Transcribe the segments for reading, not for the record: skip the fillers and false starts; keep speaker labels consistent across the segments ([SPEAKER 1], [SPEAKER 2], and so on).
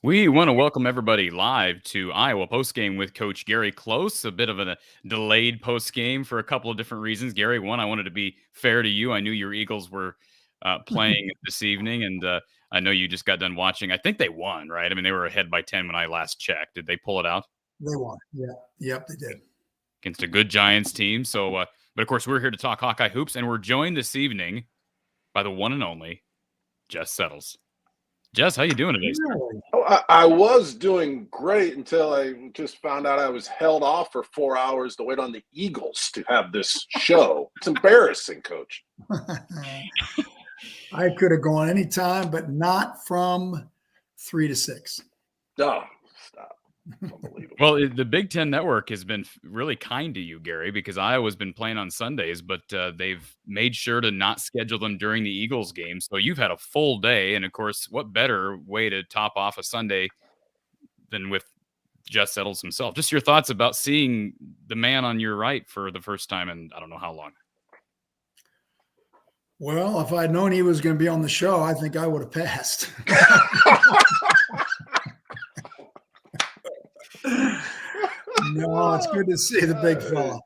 [SPEAKER 1] We want to welcome everybody live to Iowa Postgame with Coach Gary Close. A bit of a delayed postgame for a couple of different reasons. Gary, one, I wanted to be fair to you. I knew your Eagles were playing this evening, and I know you just got done watching. I think they won, right? I mean, they were ahead by 10 when I last checked. Did they pull it out?
[SPEAKER 2] They won. Yeah. Yep, they did.
[SPEAKER 1] Against a good Giants team. So, but of course, we're here to talk Hawkeye hoops, and we're joined this evening by the one and only Jess Settles. Jess, how you doing today?
[SPEAKER 3] Oh, I was doing great until I just found out I was held off for 4 hours to wait on the Eagles to have this show. It's embarrassing, Coach.
[SPEAKER 2] I could have gone anytime, but not from 3 to 6.
[SPEAKER 3] Oh, stop. Unbelievable.
[SPEAKER 1] Well, the Big Ten Network has been really kind to you, Gary, because Iowa's been playing on Sundays, but they've made sure to not schedule them during the Eagles game. So you've had a full day. And, of course, what better way to top off a Sunday than with Jess Settles himself? Just your thoughts about seeing the man on your right for the first time in I don't know how long.
[SPEAKER 2] Well, if I'd known he was going to be on the show, I think I would have passed. No, it's good to see the big fella.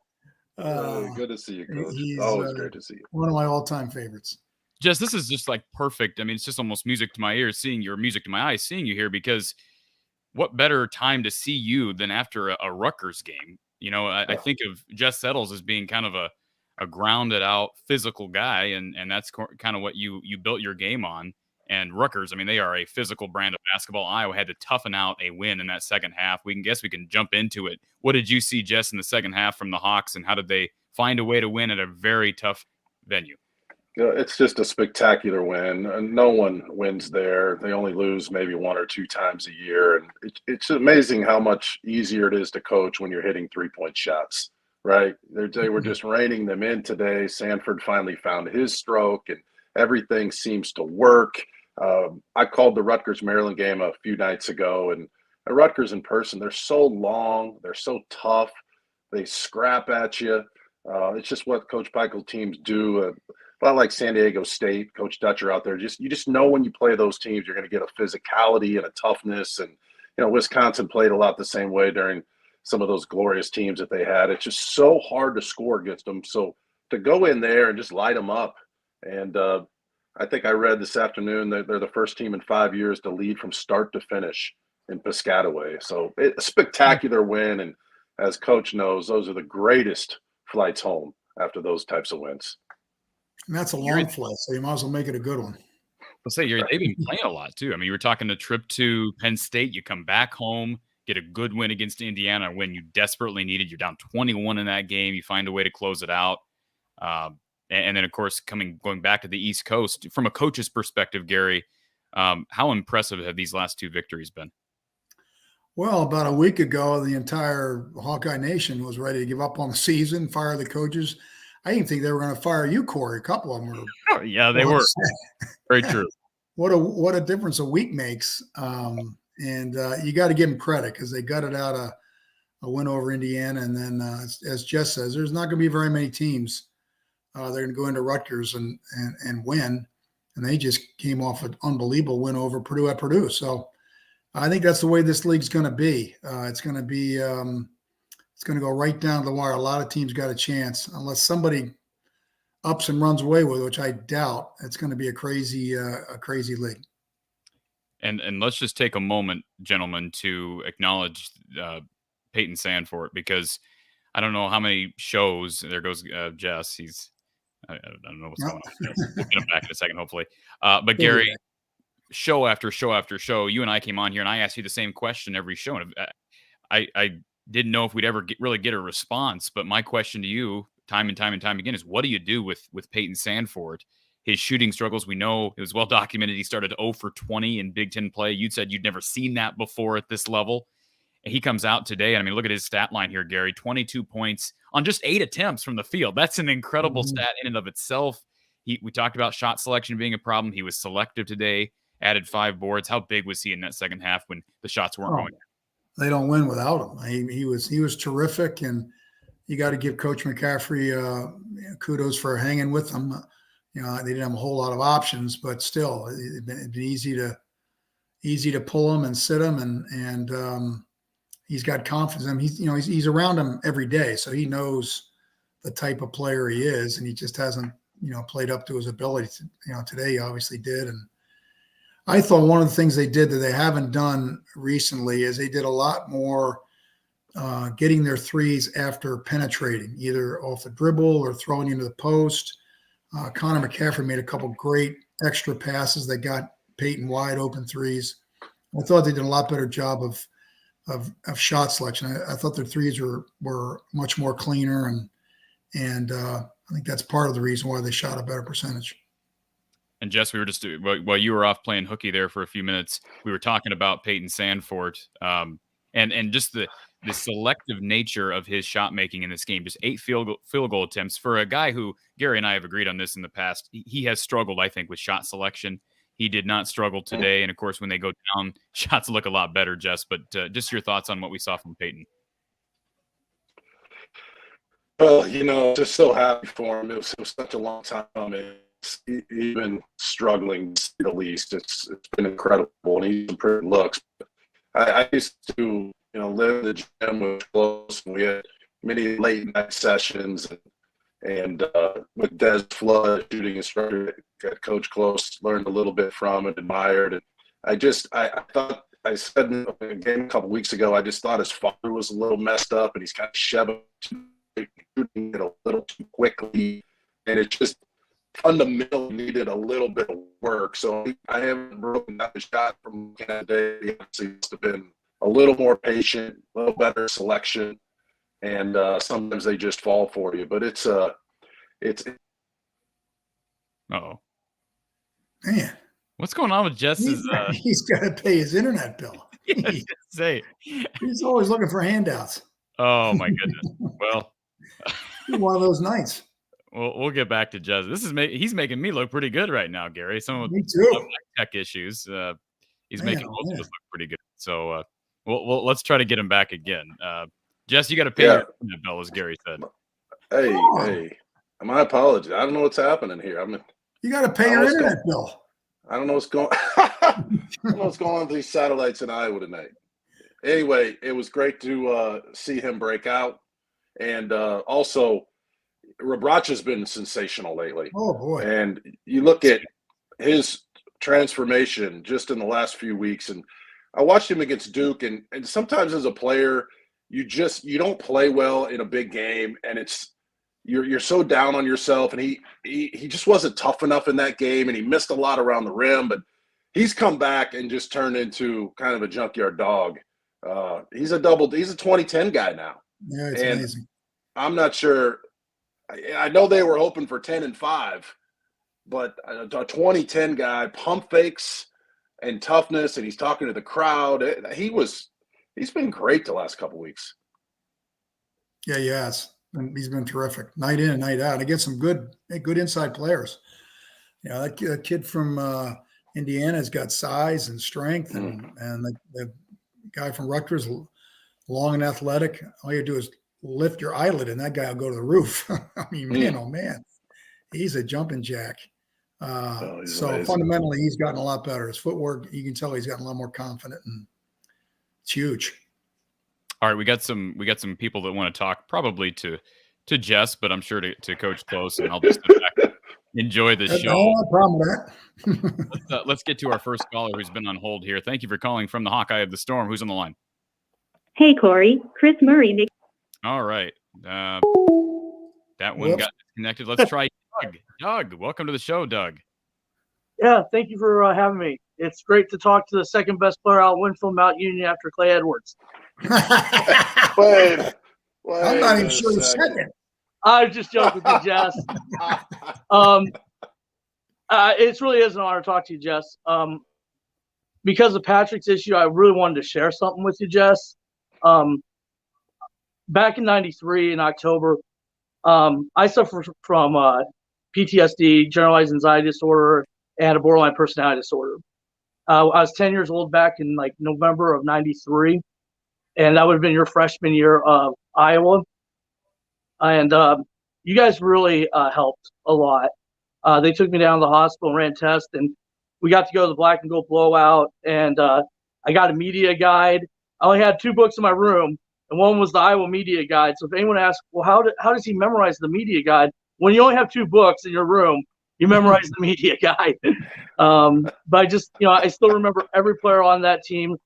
[SPEAKER 3] Good to see you, Coach. Always great to see you.
[SPEAKER 2] One of my all-time favorites.
[SPEAKER 1] Jess, this is just like perfect. I mean, it's just almost music to my ears, seeing your music to my eyes, seeing you here, because what better time to see you than after a RUTGERS game? You know, I think of Jess Settles as being kind of a grounded out physical guy. And that's kind of what you built your game on. And RUTGERS, I mean, they are a physical brand of basketball. Iowa had to toughen out a win in that second half. We can jump into it. What did you see, Jess, in the second half from the Hawks, and how did they find a way to win at a very tough venue?
[SPEAKER 3] It's just a spectacular win, and no one wins there. They only lose maybe 1 or 2 times a year, and it's amazing how much easier it is to coach when you're hitting 3-point shots, right? They were just reining them in today. Sanford finally found his stroke, and everything seems to work. I called the Rutgers-Maryland game a few nights ago, and Rutgers in person, they're so long, they're so tough, they scrap at you. It's just what Coach Pikel's teams do. A lot like San Diego State, Coach Dutcher out there. You just know when you play those teams, you're going to get a physicality and a toughness. And Wisconsin played a lot the same way during some of those glorious teams that they had. It's just so hard to score against them. So to go in there and just light them up, and I think I read this afternoon that they're the first team in 5 years to lead from start to finish in Piscataway. So a spectacular win. And as Coach knows, those are the greatest flights home after those types of wins.
[SPEAKER 2] And that's a long flight, so you might as well make it a good one.
[SPEAKER 1] I'll say they've been playing a lot too. I mean, you were talking the trip to Penn State. You come back home, get a good win against Indiana, when you desperately needed. You're down 21 in that game. You find a way to close it out. And then, of course, going back to the East Coast, from a coach's perspective, Gary, how impressive have these last 2 victories been?
[SPEAKER 2] Well, about a week ago, the entire Hawkeye Nation was ready to give up on the season, fire the coaches. I didn't think they were going to fire you, Corey. A couple of them were.
[SPEAKER 1] Oh, yeah, they were. Very true.
[SPEAKER 2] What a difference a week makes. And you got to give them credit, because they gutted out a win over Indiana. And then, as Jess says, there's not going to be very many teams. They're going to go into Rutgers and win. And they just came off an unbelievable win over Purdue at Purdue. So I think that's the way this league's going to be. It's going to be it's going to go right down the wire. A lot of teams got a chance, unless somebody ups and runs away with it, which I doubt. It's going to be a crazy league.
[SPEAKER 1] And let's just take a moment, gentlemen, to acknowledge Peyton Sandfort, because I don't know how many shows. There goes Jess. I don't know what's going on. We'll get him back in a second, hopefully. But Gary, show after show after show, you and I came on here, and I asked you the same question every show. And I didn't know if we'd ever really get a response. But my question to you, time and time and time again, is what do you do with Peyton Sandfort? His shooting struggles, we know it was well documented. He started 0 for 20 in Big Ten play. You'd said you'd never seen that before at this level. he comes out today. And I mean, look at his stat line here, Gary, 22 points on just 8 attempts from the field. That's an incredible stat in and of itself. We talked about shot selection being a problem. He was selective today, added 5 boards. How big was he in that second half when the shots weren't going?
[SPEAKER 2] They don't win without him. He was terrific, and you got to give Coach McCaffrey kudos for hanging with them. They didn't have a whole lot of options, but still, it'd been easy to pull him and sit him, and he's got confidence in him. He's around him every day, so he knows the type of player he is, and he just hasn't played up to his ability. Today he obviously did, and I thought one of the things they did that they haven't done recently is they did a lot more getting their threes after penetrating, either off the dribble or throwing into the post. Connor McCaffrey made a couple great extra passes that got Peyton wide open threes. I thought they did a lot better job of shot selection. I thought their threes were much more cleaner, and I think that's part of the reason why they shot a better percentage.
[SPEAKER 1] And Jess, we were just while you were off playing hooky there for a few minutes, we were talking about Peyton Sandfort and just the selective nature of his shot making in this game. Just 8 field goal attempts for a guy who, Gary and I have agreed on this in the past. He has struggled, I think, with shot selection. He did not struggle today, and of course, when they go down, shots look a lot better, Jess. But just your thoughts on what we saw from Peyton.
[SPEAKER 3] Well, just so happy for him. It was such a long time. He's been struggling, to say the least. It's been incredible, and he's improved looks. I used to, live in the gym with close, and we had many late night sessions, and with Des Flood, shooting instructor at Coach Close, learned a little bit from and admired. And I thought, I said in a game a couple weeks ago, I just thought his father was a little messed up, and he's kind of shoving shooting it a little too quickly, and it just fundamentally needed a little bit of work. So I haven't broken down the shot from today. He obviously must have been a little more patient, a little better selection, and sometimes they just fall for you. But it's
[SPEAKER 1] Uh-oh.
[SPEAKER 2] Man,
[SPEAKER 1] what's going on with Jess's?
[SPEAKER 2] He's got to pay his internet bill. He's always looking for handouts.
[SPEAKER 1] Oh my goodness. Well,
[SPEAKER 2] one of those nights.
[SPEAKER 1] We'll get back to Jess. He's making me look pretty good right now, Gary. Some of
[SPEAKER 2] me too.
[SPEAKER 1] Tech issues. He's making most of us look pretty good. So let's try to get him back again. Jess, you got to pay your internet bill, as Gary said.
[SPEAKER 3] Hey, my apologies. I don't know what's happening here.
[SPEAKER 2] You got to pay your internet bill.
[SPEAKER 3] I don't know what's going. I don't know what's going on with these satellites in Iowa tonight. Anyway, it was great to see him break out, and also Rabracha's been sensational lately.
[SPEAKER 2] Oh boy! And
[SPEAKER 3] you look at his transformation just in the last few weeks, and I watched him against Duke, and sometimes as a player, you don't play well in a big game, and you're so down on yourself, and he just wasn't tough enough in that game, and he missed a lot around the rim, but he's come back and just turned into kind of a junkyard dog. He's a 2010 guy now.
[SPEAKER 2] Yeah, it's amazing.
[SPEAKER 3] I'm not sure. I know they were hoping for 10 and 5, but a 2010 guy, pump fakes and toughness, and he's talking to the crowd. He's been great the last couple weeks.
[SPEAKER 2] Yeah, he has. And he's been terrific, night in and night out. He gets some good inside players. That kid from Indiana's got size and strength, and the guy from Rutgers, long and athletic. All you do is lift your eyelid, and that guy will go to the roof. I mean, man, oh man, he's a jumping jack. So amazing. Fundamentally, he's gotten a lot better. His footwork, you can tell he's gotten a lot more confident, and it's huge.
[SPEAKER 1] All right, we got some people that want to talk, probably to Jess, but I'm sure to Coach Close, and I'll just enjoy the show.
[SPEAKER 2] No problem with
[SPEAKER 1] that. Let's get to our first caller who's been on hold here. Thank you for calling from the Hawkeye of the Storm. Who's on the line?
[SPEAKER 4] Hey, Corey. Chris Murray.
[SPEAKER 1] All right. That one got disconnected. Let's try Doug. Doug, welcome to the show, Doug.
[SPEAKER 5] Yeah, thank you for having me. It's great to talk to the second best player out of Winfield Mount Union after Clay Edwards.
[SPEAKER 3] Wait,
[SPEAKER 2] I'm not even sure he's second.
[SPEAKER 5] I was just joking with you, Jess. It really is an honor to talk to you, Jess. Because of Patrick's issue, I really wanted to share something with you, Jess. Back in '93 in October, I suffer from PTSD, generalized anxiety disorder, and a borderline personality disorder. I was 10 years old back in like November of '93, and that would have been your freshman year of Iowa. And you guys really helped a lot. They took me down to the hospital and ran tests, and we got to go to the Black and Gold Blowout. And I got a media guide. I only had 2 books in my room, and one was the Iowa Media Guide. So if anyone asks, well, how does he memorize the media guide? When you only have 2 books in your room, you memorize the media guide. But I just, I still remember every player on that team.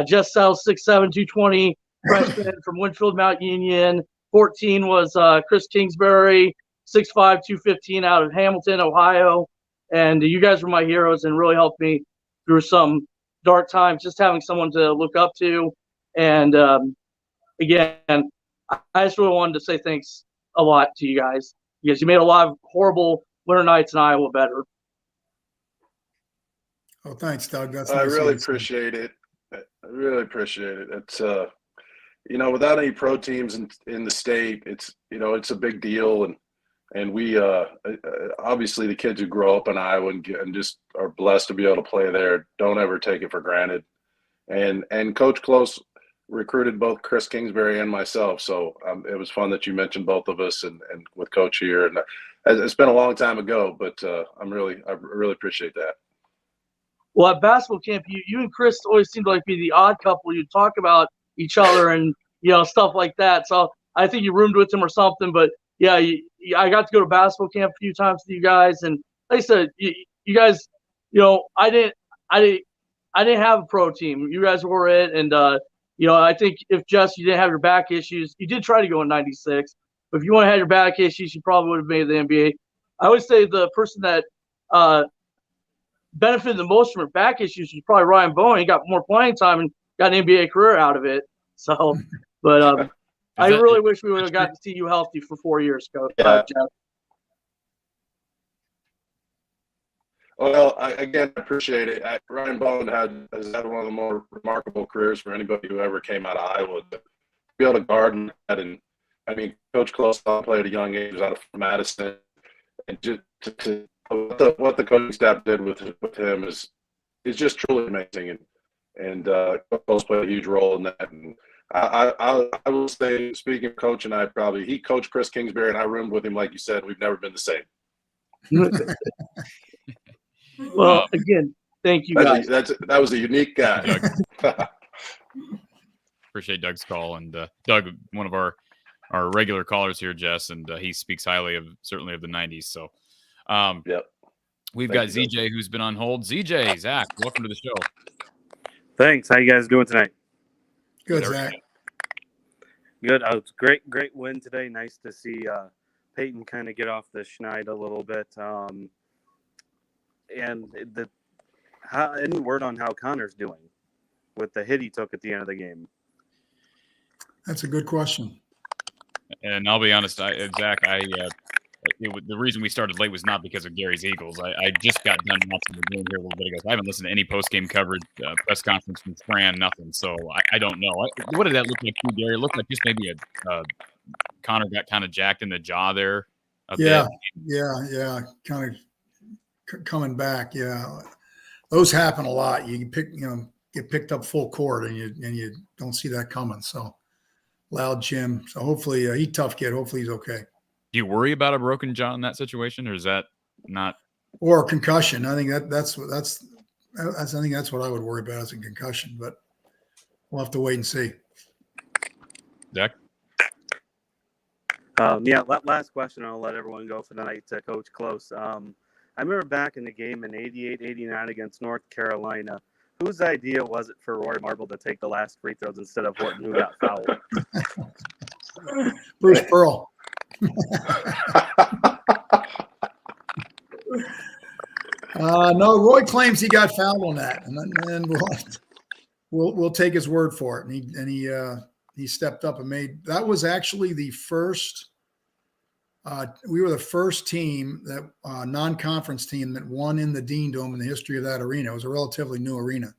[SPEAKER 5] Jess South, 6'7", 220, freshman from Winfield, Mount Union. 14 was Chris Kingsbury, 6'5", 215 out of Hamilton, Ohio. And you guys were my heroes and really helped me through some dark times, just having someone to look up to. And again, I just really wanted to say thanks a lot to you guys, because you made a lot of horrible winter nights in Iowa better.
[SPEAKER 2] Oh, thanks, Doug. That's
[SPEAKER 3] I
[SPEAKER 2] nice
[SPEAKER 3] really
[SPEAKER 2] of you.
[SPEAKER 3] appreciate it. I really appreciate it. It's without any pro teams in the state, it's a big deal, and we obviously the kids who grow up in Iowa and just are blessed to be able to play there don't ever take it for granted. And Coach Close recruited both Chris Kingsbury and myself, so it was fun that you mentioned both of us and with Coach here. And it's been a long time ago, but I really appreciate that.
[SPEAKER 5] Well, at basketball camp, you and Chris always seemed to be the odd couple. You talk about each other and stuff like that. So I think you roomed with him or something. But yeah, I got to go to basketball camp a few times with you guys, and like I said, you guys, I didn't have a pro team. You guys were it, and I think if Jess, you didn't have your back issues, you did try to go in '96. But if you would have had your back issues, you probably would have made the NBA. I always say the person that benefited the most from her back issues was probably Ryan Bowen. He got more playing time and got an NBA career out of it. So, but I really wish we would have gotten to see you healthy for 4 years, Coach.
[SPEAKER 3] Yeah.
[SPEAKER 5] Jeff.
[SPEAKER 3] Well, I appreciate it. Ryan Bowen has had one of the more remarkable careers for anybody who ever came out of Iowa. To be able to guard that, and I mean, Coach Close played at a young age out of Madison, and just what the coaching staff did with him is just truly amazing, and Coach Close played a huge role in that. And I will say, speaking of Coach and he coached Chris Kingsbury, and I roomed with him. Like you said, we've never been the same.
[SPEAKER 5] Well, again, thank you guys.
[SPEAKER 3] That was a unique guy.
[SPEAKER 1] Appreciate Doug's call, and Doug, one of our regular callers here, Jess, and he speaks highly of certainly of the '90s. So,
[SPEAKER 3] yep.
[SPEAKER 1] We've got ZJ who's been on hold. ZJ, Zach, welcome to the show.
[SPEAKER 6] Thanks. How you guys doing tonight?
[SPEAKER 2] Good, Zach.
[SPEAKER 6] Good. It's great win today. Nice to see Peyton kind of get off the schneid a little bit. And any word on how Connor's doing with the hit he took at the end of the game?
[SPEAKER 2] That's a good question.
[SPEAKER 1] And I'll be honest, Zach, the reason we started late was not because of Gary's Eagles. I just got done watching the game here a little bit ago. So I haven't listened to any post-game coverage, press conference from Fran, nothing. So I don't know. What did that look like to you, Gary? It looked like just maybe Connor got kind of jacked in the jaw there.
[SPEAKER 2] Yeah. Kind of coming back. Yeah. Those happen a lot. You get picked up full court and you don't see that coming. So loud Jim. So hopefully he's a tough kid. Hopefully he's okay.
[SPEAKER 1] Do you worry about a broken jaw in that situation, or is that not?
[SPEAKER 2] Or a concussion? I think that's what I would worry about as a concussion, but we'll have to wait and see.
[SPEAKER 1] Zach?
[SPEAKER 6] Last question. I'll let everyone go for the night. Coach Close. I remember back in the game in '88-'89 against North Carolina. Whose idea was it for Rory Marble to take the last free throws instead of Horton, who got fouled?
[SPEAKER 2] Bruce Pearl. No, Roy claims he got fouled on that, and then we'll take his word for it. And he stepped up and made. That was actually the first. We were the first team that non-conference team that won in the Dean Dome in the history of that arena. It was a relatively new arena,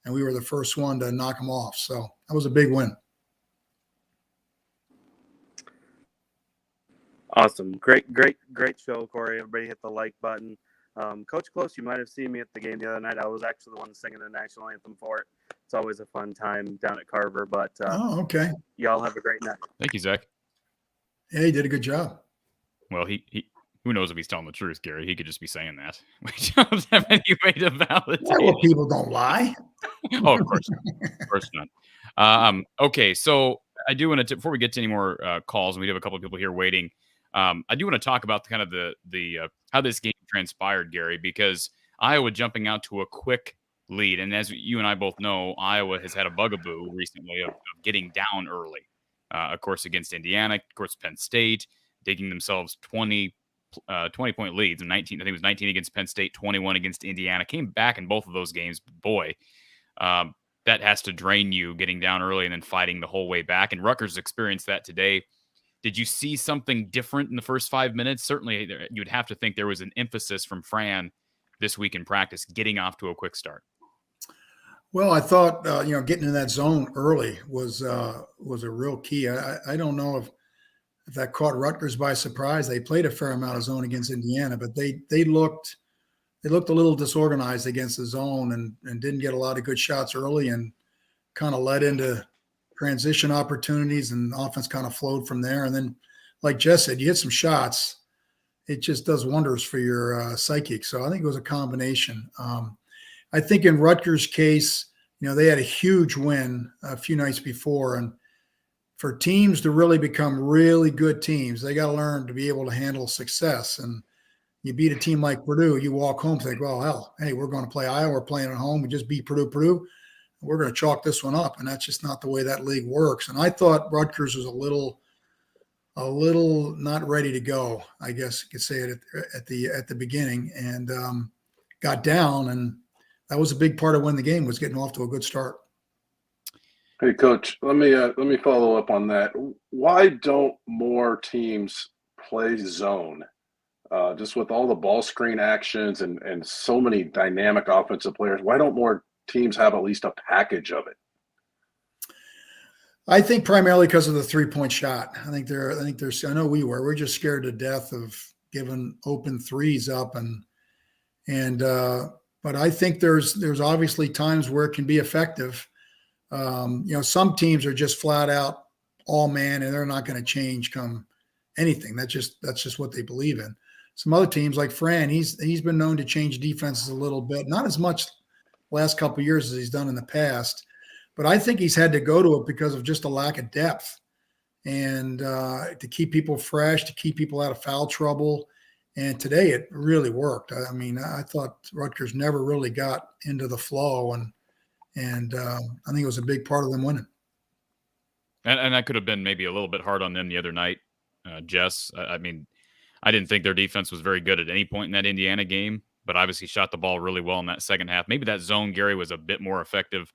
[SPEAKER 2] and we were the first one to knock them off. So that was a big win.
[SPEAKER 6] Awesome. Great show, Corey. Everybody hit the like button. Coach Close, you might have seen me at the game the other night. I was actually the one singing the national anthem for it. It's always a fun time down at Carver, but
[SPEAKER 2] Oh, okay.
[SPEAKER 6] y'all have a great night.
[SPEAKER 1] Thank you, Zach.
[SPEAKER 2] Yeah, he did a good job.
[SPEAKER 1] Well, he who knows if he's telling the truth, Gary? He could just be saying that. We don't have any way to validate.
[SPEAKER 2] Yeah, well, people don't lie.
[SPEAKER 1] Oh, of course not. Okay, so I do want to before we get to any more calls, and we do have a couple of people here waiting. I do want to talk about kind of the how this game transpired, Gary, because Iowa jumping out to a quick lead, and as you and I both know, Iowa has had a bugaboo recently of getting down early. Of course, against Indiana, of course, Penn State, digging themselves 20-point leads. And 19, I think it was 19 against Penn State, 21 against Indiana. Came back in both of those games. Boy, that has to drain you getting down early and then fighting the whole way back. And Rutgers experienced that today. Did you see something different in the first 5 minutes? Certainly, you'd have to think there was an emphasis from Fran this week in practice, getting off to a quick start.
[SPEAKER 2] Well, I thought getting in that zone early was a real key. I don't know if that caught Rutgers by surprise. They played a fair amount of zone against Indiana, but they looked a little disorganized against the zone and didn't get a lot of good shots early and kind of led into transition opportunities, and offense kind of flowed from there. And then, like Jess said, you hit some shots, it just does wonders for your psyche. So I think it was a combination. I think in Rutgers' case, they had a huge win a few nights before, and for teams to really become really good teams, they got to learn to be able to handle success. And you beat a team like Purdue, you walk home and think, well, hell, hey, we're going to play Iowa. We're playing at home. We just beat Purdue. We're going to chalk this one up. And that's just not the way that league works. And I thought Rutgers was a little not ready to go, I guess you could say it at the beginning, and got down. And that was a big part of when the game was getting off to a good start.
[SPEAKER 3] Hey, Coach, let me follow up on that. Why don't more teams play zone? Just with all the ball screen actions and so many dynamic offensive players, why don't more teams have at least a package of it?
[SPEAKER 2] I think primarily because of the 3-point shot. I think I know we're just scared to death of giving open threes up, but I think there's obviously times where it can be effective. Some teams are just flat out all man, and they're not going to change come anything. That's just what they believe in. Some other teams like Fran, he's been known to change defenses a little bit, not as much last couple of years as he's done in the past, but I think he's had to go to it because of just a lack of depth and to keep people fresh, to keep people out of foul trouble. And today it really worked. I mean, I thought Rutgers never really got into the flow, and I think it was a big part of them winning.
[SPEAKER 1] And that could have been maybe a little bit hard on them the other night, Jess. I mean, I didn't think their defense was very good at any point in that Indiana game, but obviously shot the ball really well in that second half. Maybe that zone, Gary, was a bit more effective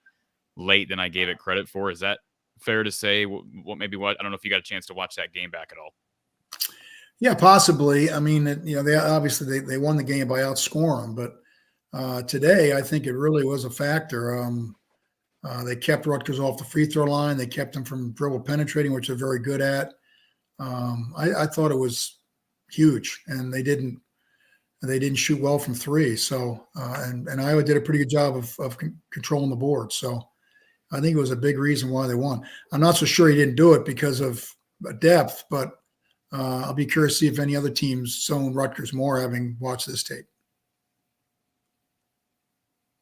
[SPEAKER 1] late than I gave it credit for. Is that fair to say? I don't know if you got a chance to watch that game back at all.
[SPEAKER 2] Yeah, possibly. I mean, they obviously they won the game by outscoring them, but today I think it really was a factor. They kept Rutgers off the free throw line. They kept them from dribble penetrating, which they're very good at. I thought it was huge, and they didn't shoot well from three. So and Iowa did a pretty good job of controlling the board. So I think it was a big reason why they won. I'm not so sure he didn't do it because of depth, but I'll be curious to see if any other teams zone Rutgers more, having watched this tape.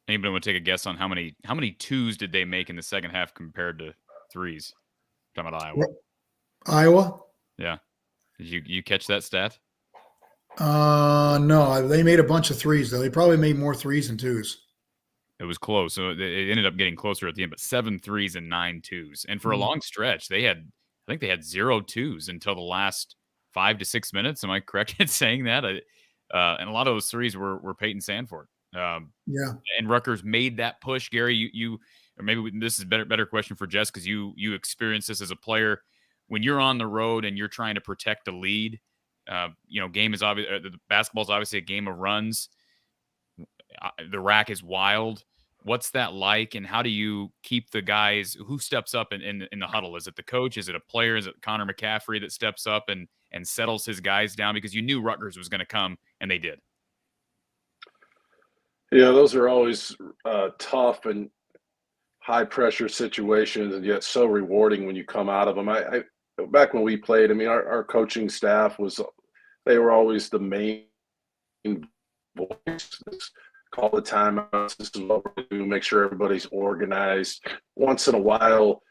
[SPEAKER 1] Anybody want to take a guess on how many twos did they make in the second half compared to threes? I'm talking about Iowa.
[SPEAKER 2] Iowa?
[SPEAKER 1] Yeah. Did you catch that stat?
[SPEAKER 2] No, they made a bunch of threes though. They probably made more threes than twos.
[SPEAKER 1] It was close. So it ended up getting closer at the end, but 7 threes and 9 twos. And for a long stretch, I think they had 0 twos until the last 5 to 6 minutes. Am I correct in saying that? And a lot of those threes were Peyton Sandfort.
[SPEAKER 2] Yeah.
[SPEAKER 1] And Rutgers made that push, Gary. Or maybe this is a better question for Jess, because you experienced this as a player. When you're on the road and you're trying to protect a lead, game is obvious. The basketball is obviously a game of runs. The rack is wild. What's that like, and how do you keep the guys who steps up in the huddle? Is it the coach? Is it a player? Is it Connor McCaffrey that steps up and and settles his guys down? Because you knew Rutgers was going to come, and they did.
[SPEAKER 3] Yeah, those are always tough and high-pressure situations, and yet so rewarding when you come out of them. I back when we played, I mean, our coaching staff they were always the main voice. Call the timeouts. This is what we're going to do. Make sure everybody's organized. Once in a while,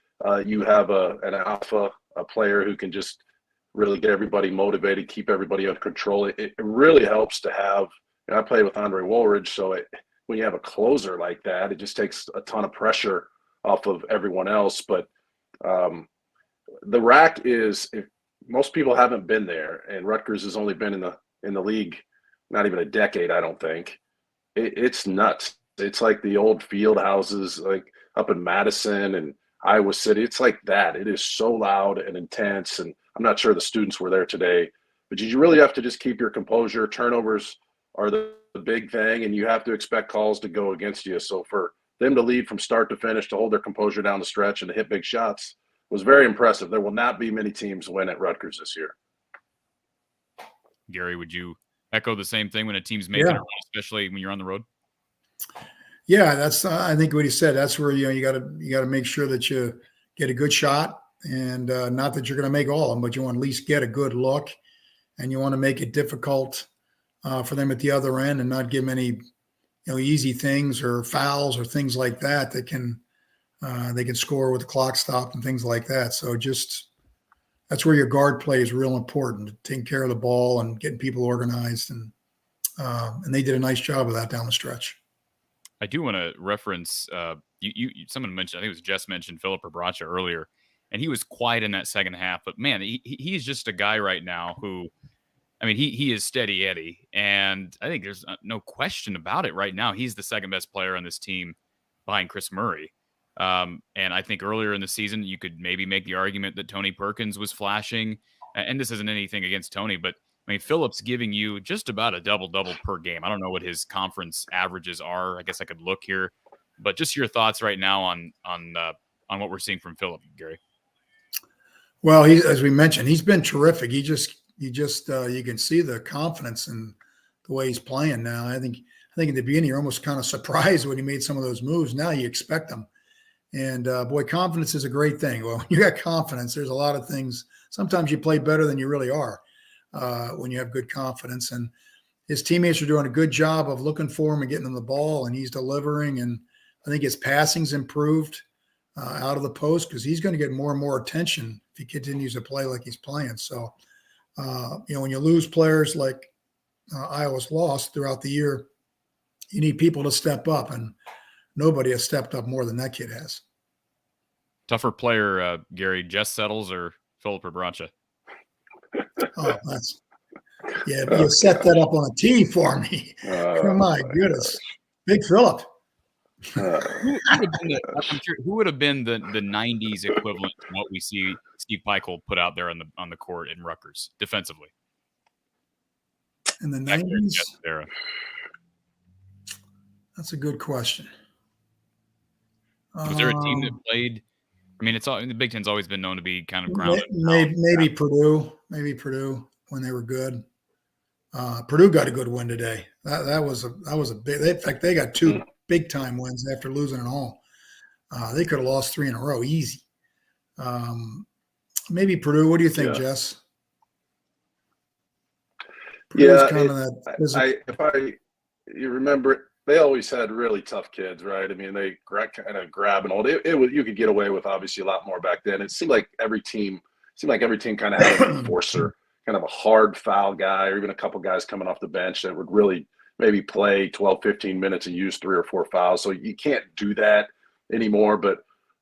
[SPEAKER 3] you have an alpha, a player who can just really get everybody motivated, keep everybody under control. It really helps to have. I played with Andre Woolridge, so when you have a closer like that, it just takes a ton of pressure off of everyone else. But the rack is, if most people haven't been there, and Rutgers has only been in the league not even a decade, I don't think. It's nuts. It's like the old field houses, like up in Madison and Iowa City. It's like that. It is so loud and intense. And I'm not sure the students were there today, but you really have to just keep your composure. Turnovers are the big thing, and you have to expect calls to go against you. So for them to lead from start to finish, to hold their composure down the stretch and to hit big shots was very impressive. There will not be many teams win at Rutgers this year.
[SPEAKER 1] Gary, would you echo the same thing when a team's making it, especially when you're on the road?
[SPEAKER 2] Yeah, that's I think what he said. That's where you got to make sure that you get a good shot, and not that you're going to make all of them, but you want to at least get a good look, and you want to make it difficult for them at the other end, and not give them any easy things or fouls or things like that they can score with the clock stopped and things like that. So that's where your guard play is real important, taking care of the ball and getting people organized, and they did a nice job of that down the stretch.
[SPEAKER 1] I do want to reference someone mentioned, I think it was Jess mentioned Philip Bracha earlier, and he was quiet in that second half. But man, he's just a guy right now who, I mean, he is steady Eddie, and I think there's no question about it. Right now, he's the second best player on this team behind Chris Murray. And I think earlier in the season, you could maybe make the argument that Tony Perkins was flashing. And this isn't anything against Tony, but I mean, Phillip's giving you just about a double-double per game. I don't know what his conference averages are. I guess I could look here, but just your thoughts right now on what we're seeing from Phillip, Gary.
[SPEAKER 2] Well, as we mentioned, he's been terrific. You can see the confidence in the way he's playing now. I think in the beginning you're almost kind of surprised when he made some of those moves. Now you expect them. And boy, confidence is a great thing. Well, when you got confidence, there's a lot of things. Sometimes you play better than you really are when you have good confidence. And his teammates are doing a good job of looking for him and getting him the ball, and he's delivering. And I think his passing's improved out of the post, because he's going to get more and more attention if he continues to play like he's playing. So, when you lose players like Iowa's lost throughout the year, you need people to step up, and nobody has stepped up more than that kid has.
[SPEAKER 1] Tougher player, Gary, Jess Settles or Philip Bracha?
[SPEAKER 2] Oh, you set that up on a tee for me. Oh my goodness. Big Philip.
[SPEAKER 1] Who would have been the 90s equivalent to what we see Steve Peichel put out there on the court in Rutgers defensively?
[SPEAKER 2] In the 90s?
[SPEAKER 1] Era.
[SPEAKER 2] That's a good question.
[SPEAKER 1] Was there a team that played? I mean, the Big Ten's always been known to be kind of grounded.
[SPEAKER 2] Maybe Purdue. Maybe Purdue when they were good. Purdue got a good win today. That was a big. In fact, they got two big time wins after losing at home. They could have lost 3 in a row easy. Maybe Purdue. What do you think, Jess?
[SPEAKER 3] Purdue's kind of that. You remember it. They always had really tough kids, right? I mean, they kind of grab and hold. You could get away with obviously a lot more back then. It seemed like every team kind of had an enforcer, kind of a hard foul guy, or even a couple guys coming off the bench that would really maybe play 12, 15 minutes and use 3 or 4 fouls. So you can't do that anymore. But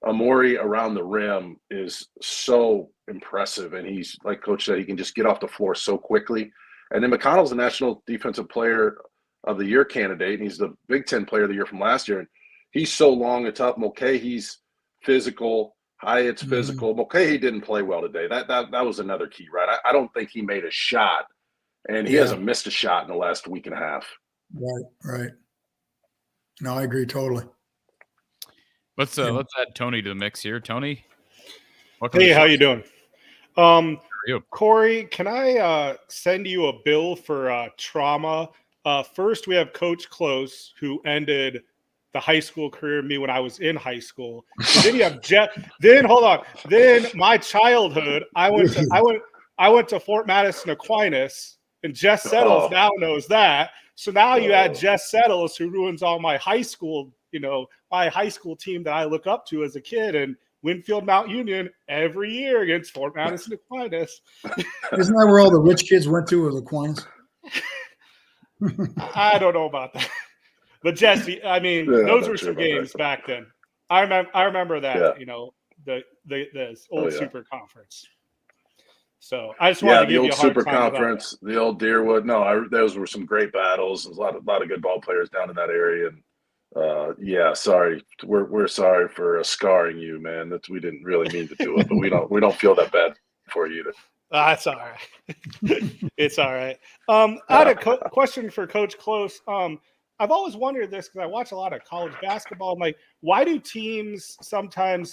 [SPEAKER 3] Amori around the rim is so impressive, and he's, like Coach said, he can just get off the floor so quickly. And then McConnell's the National Defensive Player of the Year candidate, and he's the Big Ten Player of the Year from last year. And he's so long and tough. Mulcahy's physical. Hyatt's physical. Mulcahy didn't play well today. That was another key, right? I don't think he made a shot, and he hasn't missed a shot in the last week and a half.
[SPEAKER 2] Right. No, I agree totally.
[SPEAKER 1] Let's add Tony to the mix here. Tony,
[SPEAKER 7] hey, how you doing?
[SPEAKER 1] you.
[SPEAKER 7] Corey, can I send you a bill for trauma? First, we have Coach Close, who ended the high school career of me when I was in high school. And then you have Jess. Then hold on. Then my childhood, I went to Fort Madison Aquinas, and Jess Settles now knows that. So now you add Jess Settles, who ruins all my high school, my high school team that I look up to as a kid, and Winfield Mount Union every year against Fort Madison Aquinas.
[SPEAKER 2] Isn't that where all the rich kids went to, was Aquinas?
[SPEAKER 7] I don't know about that. But Jesse, I mean, those were some games back then. I remember that, the old super conference. So I just wanted to give you a hard
[SPEAKER 3] super
[SPEAKER 7] time
[SPEAKER 3] conference, the old Deerwood. No, those were some great battles. There's a lot of good ball players down in that area. And sorry, we're sorry for scarring you, man. We didn't really mean to do it, but we don't feel that bad for you.
[SPEAKER 7] That's all right. It's all right. I had a question for Coach Close. I've always wondered this because I watch a lot of college basketball. I'm like, why do teams sometimes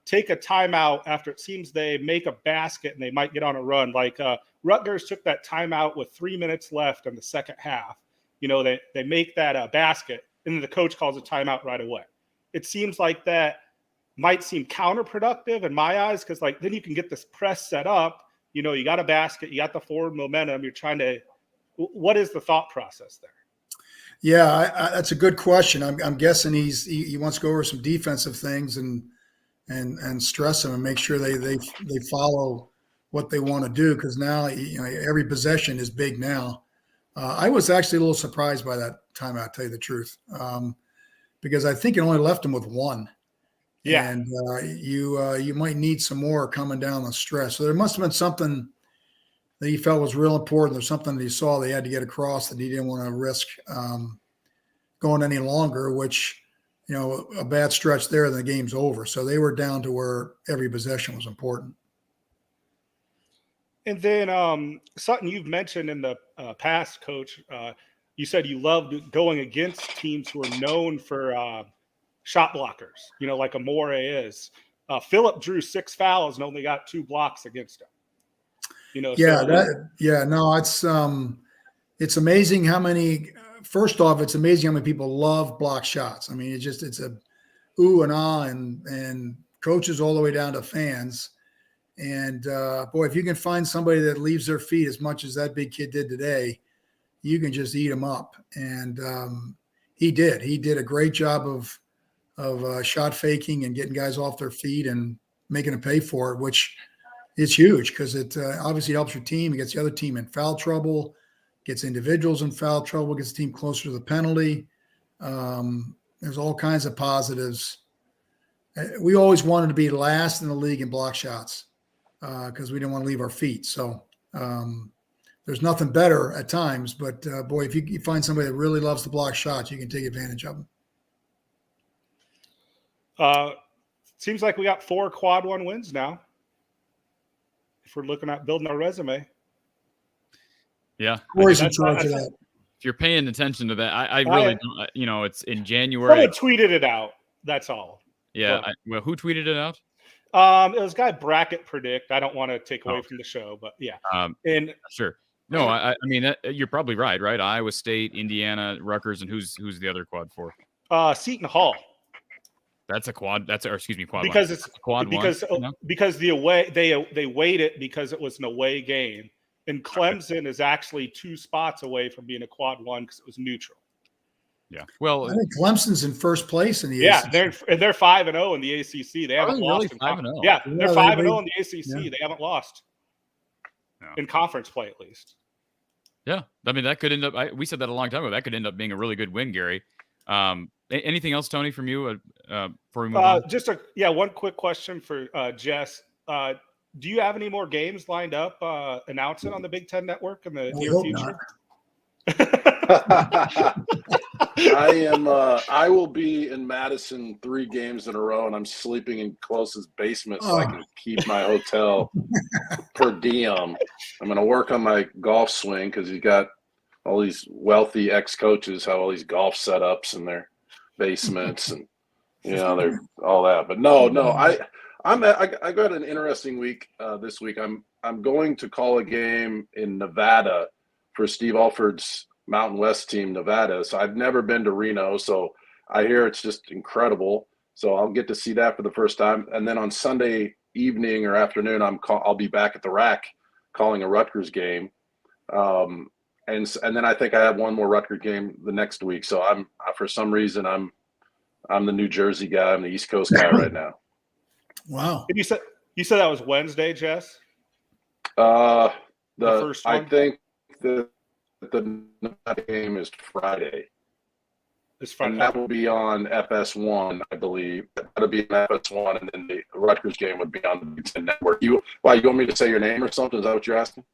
[SPEAKER 7] take a timeout after it seems they make a basket and they might get on a run? Like Rutgers took that timeout with 3 minutes left in the second half. They make that basket, and then the coach calls a timeout right away. It seems like that might seem counterproductive in my eyes because, then you can get this press set up. You got a basket, you got the forward momentum. You're trying to – what is the thought process there?
[SPEAKER 2] Yeah, that's a good question. I'm guessing he wants to go over some defensive things and stress them and make sure they follow what they want to do, because now every possession is big now. I was actually a little surprised by that timeout, to tell you the truth, because I think it only left him with one. Yeah, and you might need some more coming down the stretch. So there must have been something that he felt was real important. There's something that he saw they had to get across that he didn't want to risk going any longer, which, a bad stretch there, and the game's over. So they were down to where every possession was important.
[SPEAKER 7] And then something you've mentioned in the past, Coach, you said you loved going against teams who are known for shot blockers, like Amore is. Phillip drew 6 fouls and only got 2 blocks against him.
[SPEAKER 2] It's amazing how many. First off, it's amazing how many people love block shots. I mean, it's a ooh and ah, and coaches all the way down to fans. And boy, if you can find somebody that leaves their feet as much as that big kid did today, you can just eat them up. And he did. He did a great job of shot faking and getting guys off their feet and making them pay for it, which is huge because it obviously helps your team. It gets the other team in foul trouble, gets individuals in foul trouble, gets the team closer to the penalty. There's all kinds of positives. We always wanted to be last in the league in block shots because we didn't want to leave our feet. So there's nothing better at times. But, boy, if you find somebody that really loves the block shots, you can take advantage of them.
[SPEAKER 7] Seems like we got 4 quad 1 wins now, if we're looking at building our resume.
[SPEAKER 1] Yeah.
[SPEAKER 2] Corey's in charge of that.
[SPEAKER 1] If you're paying attention to that, I really don't, it's in January.
[SPEAKER 7] Someone tweeted it out. That's all.
[SPEAKER 1] Yeah. Well, who tweeted it out?
[SPEAKER 7] It was guy Bracket Predict. I don't want to take away from the show, but yeah. And
[SPEAKER 1] sure. No, I mean, you're probably right? Iowa State, Indiana, Rutgers, and who's the other quad 4?
[SPEAKER 7] Seton Hall.
[SPEAKER 1] That's a quad. Quad
[SPEAKER 7] because
[SPEAKER 1] one.
[SPEAKER 7] It's
[SPEAKER 1] quad
[SPEAKER 7] because
[SPEAKER 1] one.
[SPEAKER 7] Because the away they weighed it because it was an away game, and Clemson is actually 2 spots away from being a quad 1 because it was neutral.
[SPEAKER 1] Yeah. Well,
[SPEAKER 2] I think Clemson's in first place in the
[SPEAKER 7] ACC.
[SPEAKER 2] ACC.
[SPEAKER 7] They're 5-0 in the ACC. They haven't lost.
[SPEAKER 1] Really 5-0.
[SPEAKER 7] Yeah, they're 5-0 in the ACC.
[SPEAKER 2] Yeah.
[SPEAKER 7] They haven't lost in conference play at least.
[SPEAKER 1] Yeah, I mean that could end up. We said that a long time ago. That could end up being a really good win, Gary. Anything else, Tony, from you before we move on?
[SPEAKER 7] Just one quick question for Jess. Do you have any more games lined up announcing on the Big Ten Network in the near future?
[SPEAKER 3] I will be in Madison 3 games in a row, and I'm sleeping in Close's basement so I can keep my hotel per diem. I'm going to work on my golf swing because he's got all these wealthy ex-coaches have all these golf setups in their basements and they're all that. But no, I got an interesting week this week. I'm going to call a game in Nevada for Steve Alford's Mountain West team, Nevada. So I've never been to Reno, so I hear it's just incredible. So I'll get to see that for the first time. And then on Sunday evening or afternoon, I'll be back at the rack calling a Rutgers game. And then I think I have one more Rutgers game the next week. So for some reason I'm the New Jersey guy. I'm the East Coast guy right now.
[SPEAKER 2] Wow.
[SPEAKER 7] You said that was Wednesday, Jess?
[SPEAKER 3] The
[SPEAKER 7] first one?
[SPEAKER 3] I think the Nevada game is Friday.
[SPEAKER 7] It's Friday.
[SPEAKER 3] And that will be on FS1, I believe. That'll be on FS1, and then the Rutgers game would be on the Big Ten Network. You want me to say your name or something? Is that what you're asking?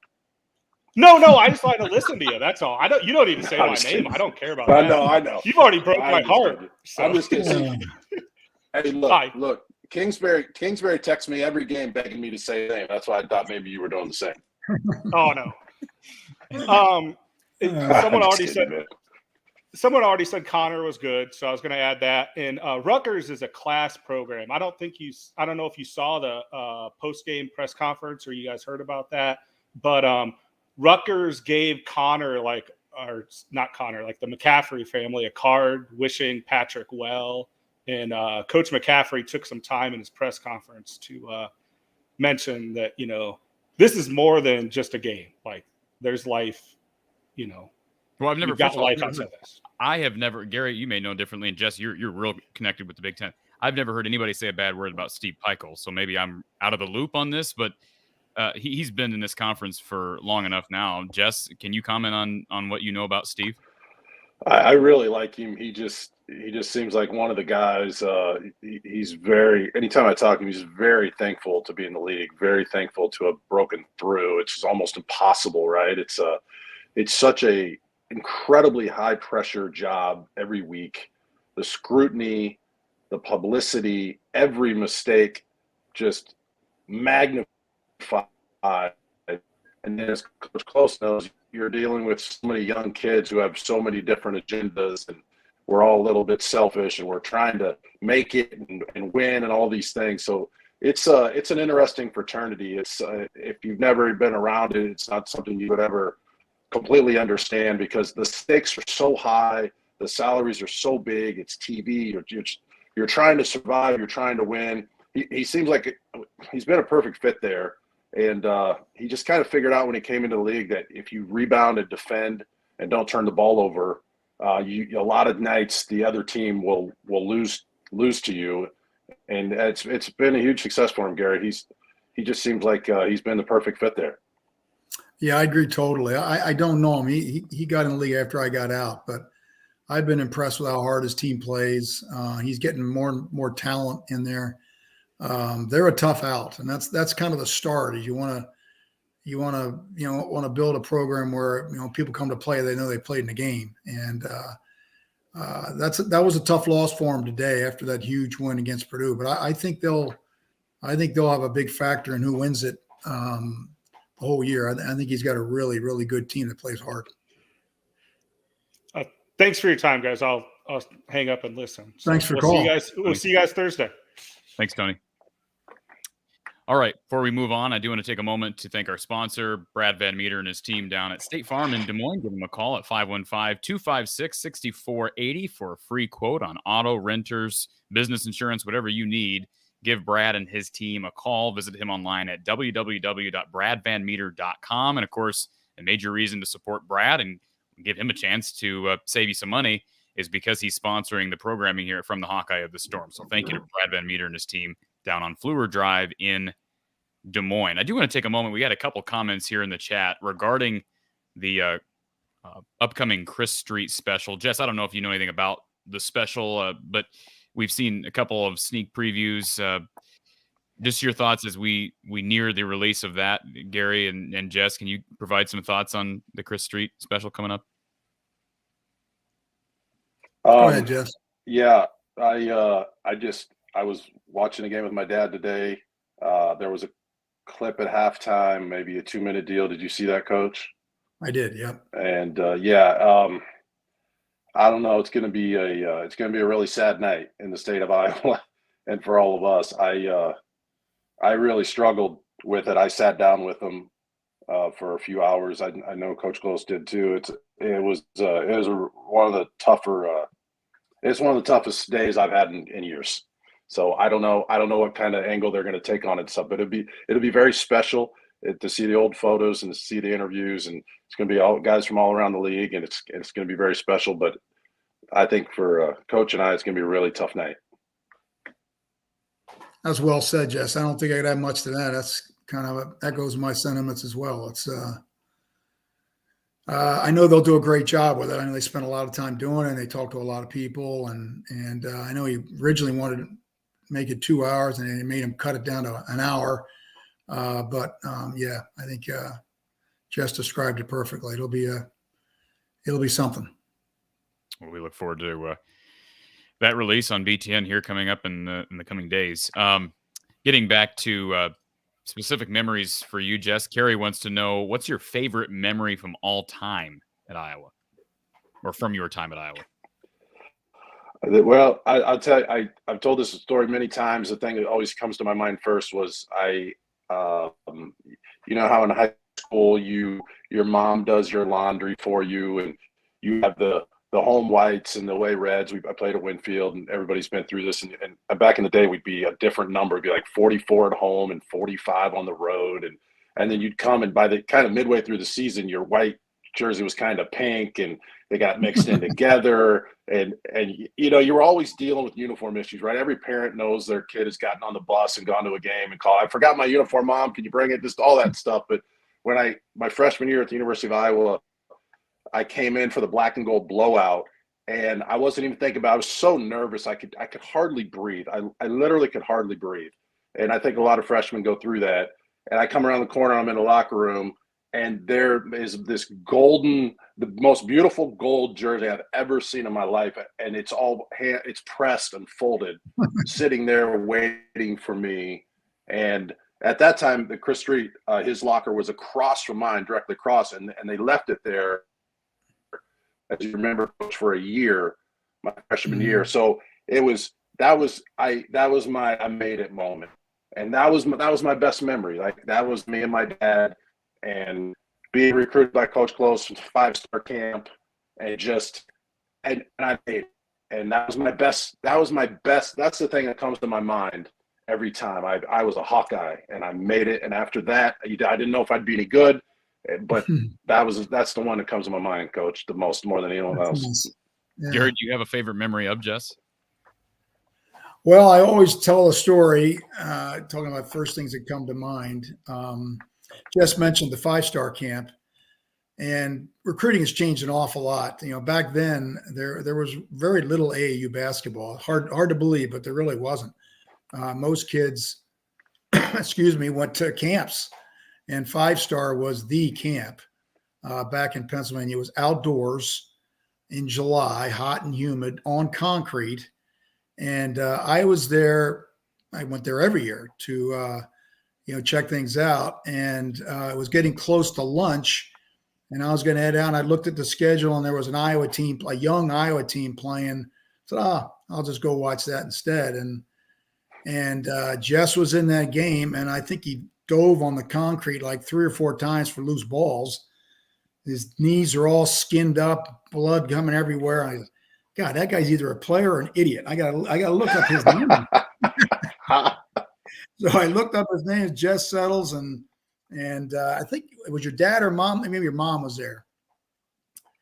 [SPEAKER 7] No, I just like to listen to you. That's all. You don't even say my name. I don't care about that.
[SPEAKER 3] I know.
[SPEAKER 7] You've already broke my heart. So.
[SPEAKER 3] I'm just kidding. Hey, look. Kingsbury texts me every game begging me to say his name. That's why I thought maybe you were doing the same.
[SPEAKER 7] Oh no. Someone already said Connor was good, so I was going to add that. And Rutgers is a class program. I don't know if you saw the post-game press conference or you guys heard about that, but Rutgers gave Connor like the McCaffrey family a card wishing Patrick well. And Coach McCaffrey took some time in his press conference to mention that, this is more than just a game. Like, there's life,
[SPEAKER 1] Well, I've never
[SPEAKER 7] got life outside this.
[SPEAKER 1] I have never, Gary, you may know differently, and Jess, you're real connected with the Big Ten. I've never heard anybody say a bad word about Steve Pikiell, so maybe I'm out of the loop on this, but he's been in this conference for long enough now. Jess, can you comment on what you know about Steve?
[SPEAKER 3] I really like him. He just seems like one of the guys. He's very. Anytime I talk to him, he's very thankful to be in the league. Very thankful to have broken through. It's almost impossible, right? It's such a incredibly high pressure job every week. The scrutiny, the publicity, every mistake, just magnified. And then as Coach Close knows, you're dealing with so many young kids who have so many different agendas, and we're all a little bit selfish, and we're trying to make it and win and all these things. So it's an interesting fraternity. It's if you've never been around it, it's not something you would ever completely understand because the stakes are so high, the salaries are so big. It's TV. You're trying to survive. You're trying to win. He seems like he's been a perfect fit there. And he just kind of figured out when he came into the league that if you rebound and defend and don't turn the ball over, a lot of nights the other team will lose to you. And it's been a huge success for him, Gary. He just seems like he's been the perfect fit there.
[SPEAKER 2] Yeah, I agree totally. I don't know him. He got in the league after I got out, but I've been impressed with how hard his team plays. He's getting more and more talent in there. They're a tough out, and that's kind of the start. Is you want to build a program where people come to play, they know they played in the game, and that was a tough loss for him today after that huge win against Purdue. But I think they'll have a big factor in who wins it the whole year. I think he's got a really, really good team that plays hard.
[SPEAKER 7] Thanks for your time, guys. I'll hang up and listen. So
[SPEAKER 2] Thanks for calling.
[SPEAKER 7] We'll see you guys Thursday.
[SPEAKER 1] Thanks, Tony. All right, before we move on, I do want to take a moment to thank our sponsor, Brad Van Meter and his team down at State Farm in Des Moines. Give them a call at 515-256-6480 for a free quote on auto, renters, business insurance, whatever you need. Give Brad and his team a call. Visit him online at www.bradvanmeter.com. And, of course, a major reason to support Brad and give him a chance to save you some money is because he's sponsoring the programming here from the Hawkeye of the Storm. So thank you to Brad Van Meter and his team down on Fleur Drive in Des Moines. I do want to take a moment. We got a couple comments here in the chat regarding the upcoming Chris Street special. Jess, I don't know if you know anything about the special, but we've seen a couple of sneak previews. Just your thoughts as we near the release of that, Gary and Jess. Can you provide some thoughts on the Chris Street special coming up?
[SPEAKER 2] Go ahead, Jess.
[SPEAKER 3] Yeah, I was watching a game with my dad today. There was a clip at halftime, maybe a 2-minute deal. Did you see that, Coach?
[SPEAKER 2] I did. Yep.
[SPEAKER 3] And I don't know. It's going to be a really sad night in the state of Iowa, and for all of us. I really struggled with it. I sat down with him for a few hours. I know Coach Close did too. It was one of the tougher. It's one of the toughest days I've had in years. So I don't know what kind of angle they're going to take on it and stuff, but it'll be very special to see the old photos and to see the interviews, and it's going to be all guys from all around the league, and it's going to be very special. But I think for Coach and I, it's going to be a really tough night.
[SPEAKER 2] That's well said, Jess. I don't think I could add much to that. That's kind of echoes my sentiments as well. It's I know they'll do a great job with it. I know they spent a lot of time doing it, and they talked to a lot of people, and I know he originally wanted to make it 2 hours, and they made him cut it down to an hour. Yeah, I think Jess described it perfectly. It'll be something.
[SPEAKER 1] Well, we look forward to that release on BTN here coming up in the coming days. Getting back to specific memories for you, Jess. Carrie wants to know, what's your favorite memory from all time at Iowa, or from your time at Iowa?
[SPEAKER 3] Well, I'll tell you, I've told this story many times. The thing that always comes to my mind first was you know how in high school your mom does your laundry for you, and you have the home whites and the away reds. I played at Winfield, and everybody's been through this. And back in the day, we'd be a different number. It'd be like 44 at home and 45 on the road. And then you'd come, and by the kind of midway through the season, your white jersey was kind of pink, and they got mixed in together. And you know, you were always dealing with uniform issues, right? Every parent knows their kid has gotten on the bus and gone to a game and called, "I forgot my uniform, Mom. Can you bring it?" Just all that stuff. But when my freshman year at the University of Iowa, I came in for the black and gold blowout, and I wasn't even thinking about it. I was so nervous. I could hardly breathe. I literally could hardly breathe. And I think a lot of freshmen go through that. And I come around the corner, I'm in the locker room, and there is this the most beautiful gold jersey I've ever seen in my life. And it's it's pressed and folded, sitting there waiting for me. And at that time, the Chris Street, his locker was across from mine, directly across, and they left it there, as you remember, for a year, my freshman year. So that was my I made it moment, and that was my best memory. Like, that was me and my dad, and being recruited by Coach Close from 5-star camp, and I made it. And that was my best. That's the thing that comes to my mind every time. I was a Hawkeye, and I made it. And after that, I didn't know if I'd be any good. But that's the one that comes to my mind, Coach, the most, more than anyone else.
[SPEAKER 2] Nice. Yeah.
[SPEAKER 1] Gary, do you have a favorite memory of Jess?
[SPEAKER 2] Well, I always tell a story talking about first things that come to mind. Jess mentioned the 5-star camp, and recruiting has changed an awful lot. You know, back then there was very little AAU basketball. Hard to believe, but there really wasn't. Most kids, went to camps. And 5-star was the camp back in Pennsylvania. It was outdoors in July, hot and humid, on concrete. And I was there. I went there every year to, check things out. And it was getting close to lunch, and I was going to head out. And I looked at the schedule, and there was a young Iowa team playing. I said, I'll just go watch that instead. And Jess was in that game, and I think he dove on the concrete like 3 or 4 times for loose balls. His knees are all skinned up, blood coming everywhere. I said, God, that guy's either a player or an idiot. I gotta look up his name. So I looked up his name, Jess Settles, and I think it was your dad or mom. Maybe your mom was there.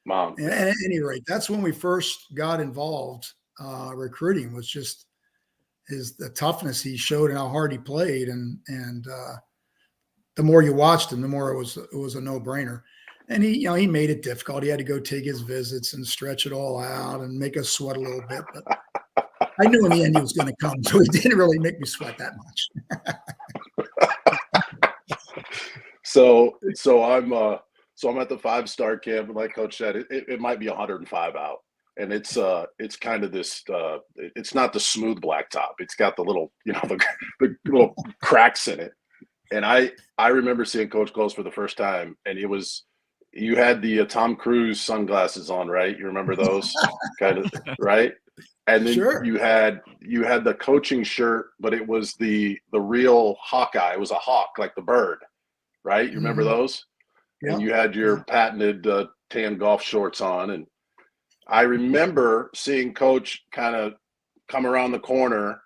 [SPEAKER 3] Mom.
[SPEAKER 2] And at any rate, that's when we first got involved. Recruiting was just the toughness he showed and how hard he played, and the more you watched him, the more it was a no-brainer. And he made it difficult. He had to go take his visits and stretch it all out and make us sweat a little bit. But I knew in the end he was going to come, so he didn't really make me sweat that much.
[SPEAKER 3] So I'm at the 5-star camp, and like Coach said, it might be 105 out, and it's kind of this. It's not the smooth blacktop. It's got the little the little cracks in it. And I remember seeing Coach Close for the first time, and you had the Tom Cruise sunglasses on, right? You remember those, kind of, right? And then
[SPEAKER 2] Sure.
[SPEAKER 3] you had the coaching shirt, but it was the real Hawkeye. It was a hawk, like the bird, right? You remember those? And you had your patented tan golf shorts on. And I remember seeing Coach kind of come around the corner.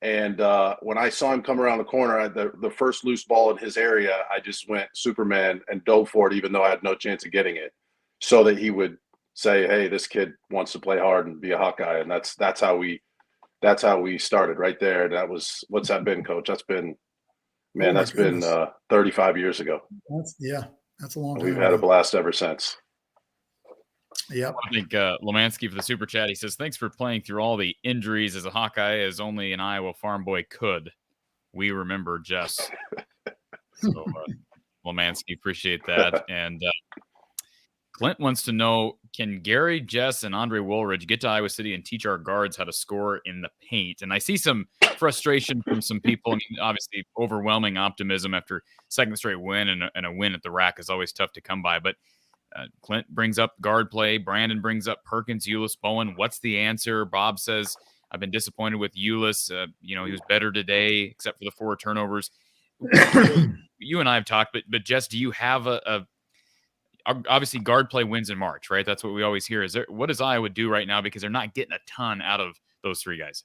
[SPEAKER 3] And when I saw him come around the corner, the first loose ball in his area, I just went Superman and dove for it, even though I had no chance of getting it, so that he would say, "Hey, this kid wants to play hard and be a Hawkeye." And that's how we started right there. And that was, what's that been, Coach? That's been, man, that's been 35 years ago.
[SPEAKER 2] That's a long time.
[SPEAKER 3] We've had a blast ever since.
[SPEAKER 2] Yep.
[SPEAKER 1] I think Lemansky for the super chat. He says, "Thanks for playing through all the injuries as a Hawkeye, as only an Iowa farm boy could. We remember Jess." So Lemansky, appreciate that. And Clint wants to know, can Gary, Jess, and Andre Woolridge get to Iowa City and teach our guards how to score in the paint? And I see some frustration from some people. I mean, obviously, overwhelming optimism after second straight win, and a win at the rack is always tough to come by. But Clint brings up guard play. Brandon brings up Perkins, Ulis, Bowen. What's the answer? Bob says, I've been disappointed with Ulis. He was better today, except for the 4 turnovers. You and I have talked, but Jess, do you have obviously guard play wins in March, right? That's what we always hear. What does Iowa do right now? Because they're not getting a ton out of those 3 guys.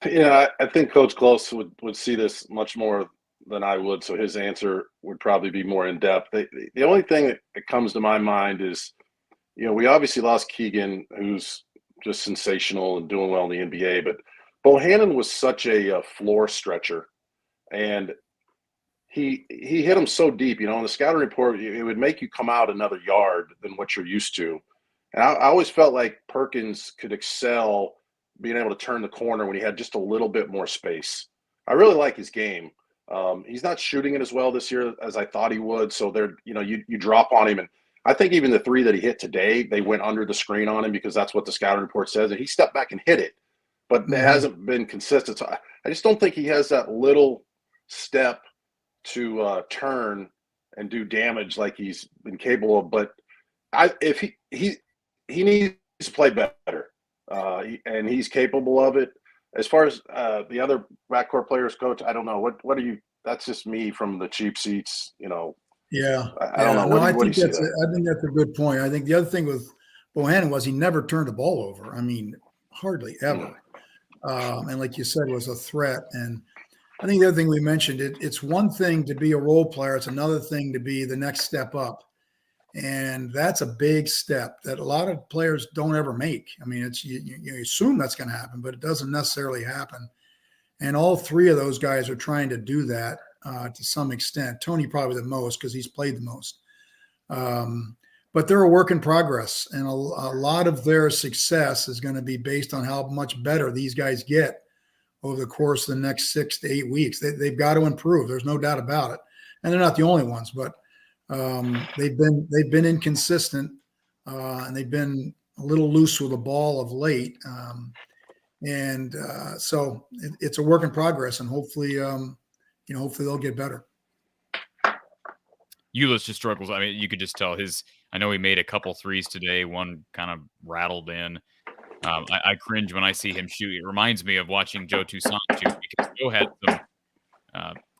[SPEAKER 3] Yeah, I think Coach Close would see this much more than I would, so his answer would probably be more in depth. The only thing that comes to my mind is, we obviously lost Keegan, who's just sensational and doing well in the NBA, but Bohannon was such a floor stretcher, and he hit him so deep. In the scouting report, it would make you come out another yard than what you're used to. And I always felt like Perkins could excel being able to turn the corner when he had just a little bit more space. I really like his game. He's not shooting it as well this year as I thought he would. So you drop on him. And I think even the 3 that he hit today, they went under the screen on him because that's what the scouting report says. And he stepped back and hit it, but it hasn't been consistent. So I just don't think he has that little step to turn and do damage like he's been capable of. But if he needs to play better, and he's capable of it. As far as the other backcourt players, Coach, I don't know. What are you? That's just me from the cheap seats.
[SPEAKER 2] Yeah.
[SPEAKER 3] I don't know.
[SPEAKER 2] No,
[SPEAKER 3] I
[SPEAKER 2] think that's a good point. I think the other thing with Bohannon was he never turned the ball over. I mean, hardly ever. And like you said, was a threat. And I think the other thing we mentioned, it's one thing to be a role player. It's another thing to be the next step up. And that's a big step that a lot of players don't ever make. I mean, you assume that's going to happen, but it doesn't necessarily happen. And all 3 of those guys are trying to do that to some extent. Tony probably the most because he's played the most. But they're a work in progress. And a lot of their success is going to be based on how much better these guys get over the course of the next 6 to 8 weeks. They've got to improve. There's no doubt about it. And they're not the only ones, but they've been inconsistent and they've been a little loose with the ball of late. So it's a work in progress, and hopefully they'll get better.
[SPEAKER 1] Ulis just struggles. I mean, you could just tell I know he made a couple 3s today. One kind of rattled in. I cringe when I see him shoot. It reminds me of watching Joe Toussaint shoot, because Joe had some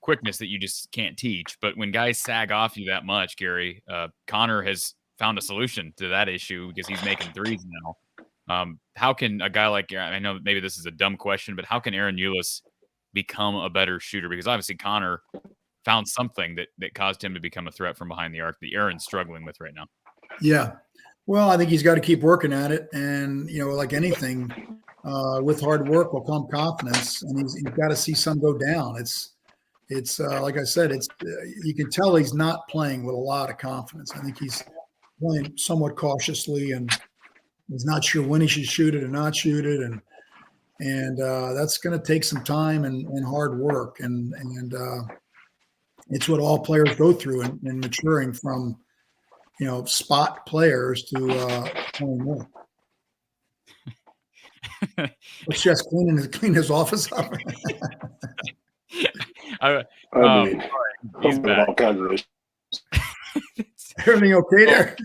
[SPEAKER 1] quickness that you just can't teach. But when guys sag off you that much, Gary, Connor has found a solution to that issue because he's making 3s now. How can a guy like, I know maybe this is a dumb question, but how can Aaron Ulis become a better shooter? Because obviously Connor found something that caused him to become a threat from behind the arc that Aaron's struggling with right now.
[SPEAKER 2] Yeah. Well, I think he's got to keep working at it. And, like anything, with hard work will come confidence, and he's got to see some go down. It's like I said, you can tell he's not playing with a lot of confidence. I think he's playing somewhat cautiously, and he's not sure when he should shoot it or not shoot it. And that's going to take some time and hard work. And it's what all players go through in maturing from, spot players to playing more. Let's just clean his office up.
[SPEAKER 1] He's back.
[SPEAKER 2] Everything okay there?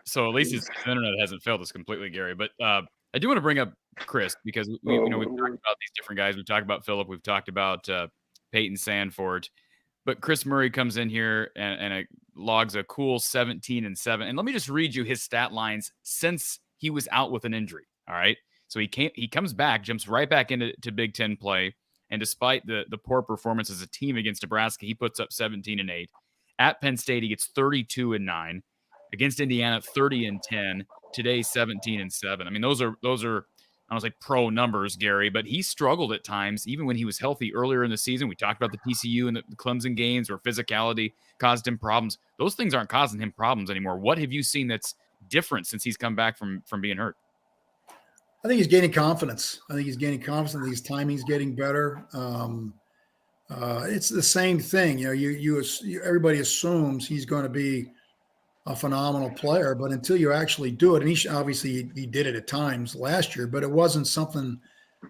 [SPEAKER 1] So at least his internet hasn't failed us completely, Gary. But I do want to bring up Chris because we've talked about these different guys. We've talked about Phillip. We've talked about Peyton Sandfort. But Chris Murray comes in here and logs a cool 17-7. And let me just read you his stat lines since he was out with an injury. All right. So he comes back, jumps right back into Big Ten play. And despite the poor performance as a team against Nebraska, he puts up 17-8. At Penn State, he gets 32-9. Against Indiana, 30-10. Today, 17-7. I mean, those are I don't say pro numbers, Gary, but he struggled at times, even when he was healthy earlier in the season. We talked about the TCU and the Clemson games where physicality caused him problems. Those things aren't causing him problems anymore. What have you seen that's different since he's come back from being hurt?
[SPEAKER 2] I think he's gaining confidence. I think his timing's getting better. It's the same thing. Everybody assumes he's going to be a phenomenal player, but until you actually do it, and he did it at times last year, but it wasn't something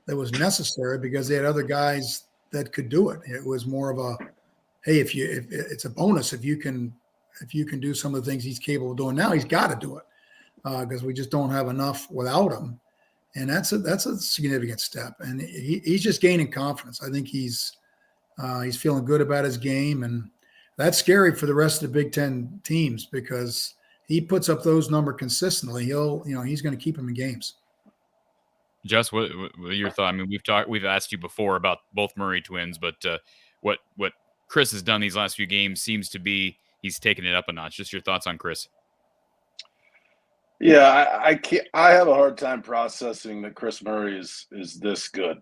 [SPEAKER 2] that was necessary because they had other guys that could do it. It was more of a, hey, if it's a bonus if you can do some of the things he's capable of doing now, he's got to do it because we just don't have enough without him, and that's a significant step. And he's just gaining confidence. I think he's feeling good about his game, and that's scary for the rest of the Big Ten teams because he puts up those numbers consistently. He's going to keep them in games.
[SPEAKER 1] Jess, what are your thoughts? I mean, we've asked you before about both Murray twins, but what Chris has done these last few games seems to be he's taken it up a notch. Just your thoughts on Chris?
[SPEAKER 3] Yeah, I have a hard time processing that Chris Murray is this good.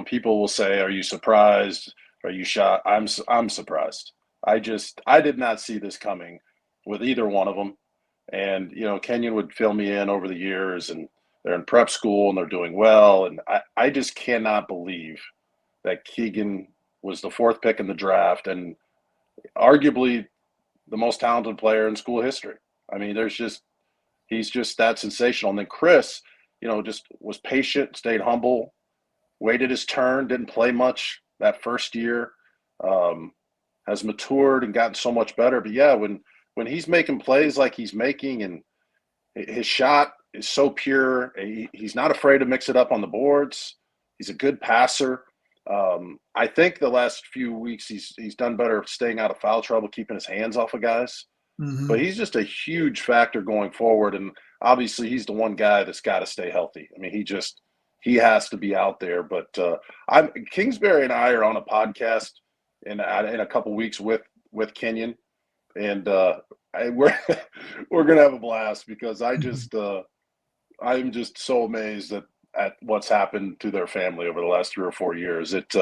[SPEAKER 3] People will say, "Are you surprised? Are you shocked?" I'm surprised. I did not see this coming with either one of them. And Kenyon would fill me in over the years, and they're in prep school and they're doing well. And I just cannot believe that Keegan was the 4th pick in the draft and arguably the most talented player in school history. I mean, he's just that sensational. And then Chris, just was patient, stayed humble, waited his turn, didn't play much that first year, has matured and gotten so much better. But yeah, when he's making plays like he's making, and his shot is so pure, he's not afraid to mix it up on the boards. He's a good passer. I think the last few weeks he's done better staying out of foul trouble, keeping his hands off of guys. Mm-hmm. But he's just a huge factor going forward, and obviously he's the one guy that's got to stay healthy. I mean, he has to be out there. But Kingsbury and I are on a podcast in a couple weeks with Kenyon, and we're gonna have a blast because I'm just so amazed at what's happened to their family over the last 3 or 4 years. It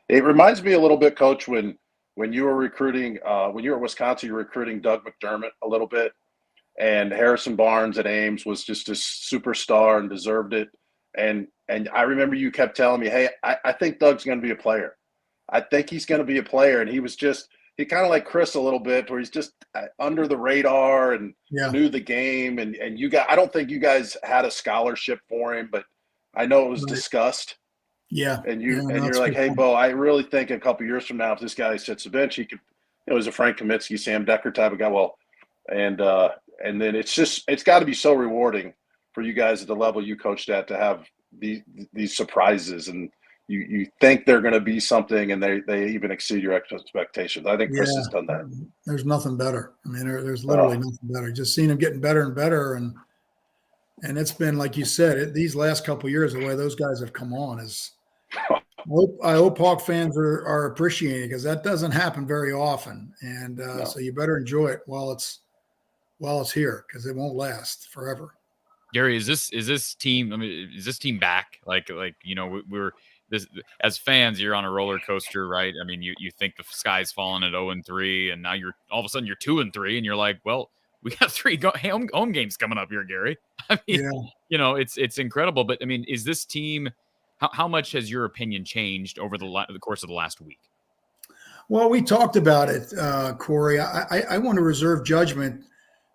[SPEAKER 3] reminds me a little bit, Coach, when you were recruiting, when you were at Wisconsin, you were recruiting Doug McDermott a little bit, and Harrison Barnes at Ames was just a superstar and deserved it. And I remember you kept telling me, hey, I think Doug's going to be a player. I think he's going to be a player. And he kind of like Chris a little bit, where he's just under the radar and knew the game. And I don't think you guys had a scholarship for him, but I know it was discussed.
[SPEAKER 2] Yeah.
[SPEAKER 3] And you're like, hey, Bo, I really think a couple years from now, if this guy sits the bench, he could, it was a Frank Kaminsky, Sam Decker type of guy. Well, and then it's got to be so rewarding for you guys at the level you coached at to have these surprises, and you think they're going to be something, and they even exceed your expectations. I think Chris has done that.
[SPEAKER 2] There's nothing better. I mean, there's literally nothing better. Just seeing him getting better and better, and it's been, like you said, these last couple of years, the way those guys have come on is. I hope Hawk fans are appreciating it because that doesn't happen very often, and so you better enjoy it while it's here because it won't last forever.
[SPEAKER 1] Gary, is this team? I mean, is this team back? Like we're this as fans, you're on a roller coaster, right? I mean, you think the sky's falling at 0-3, and now you're all of a sudden you're 2-3, and you're like, well, we got 3 home games coming up here, Gary. I mean, it's incredible. But I mean, is this team? How much has your opinion changed over the course of the last week?
[SPEAKER 2] Well, we talked about it, Corey. I want to reserve judgment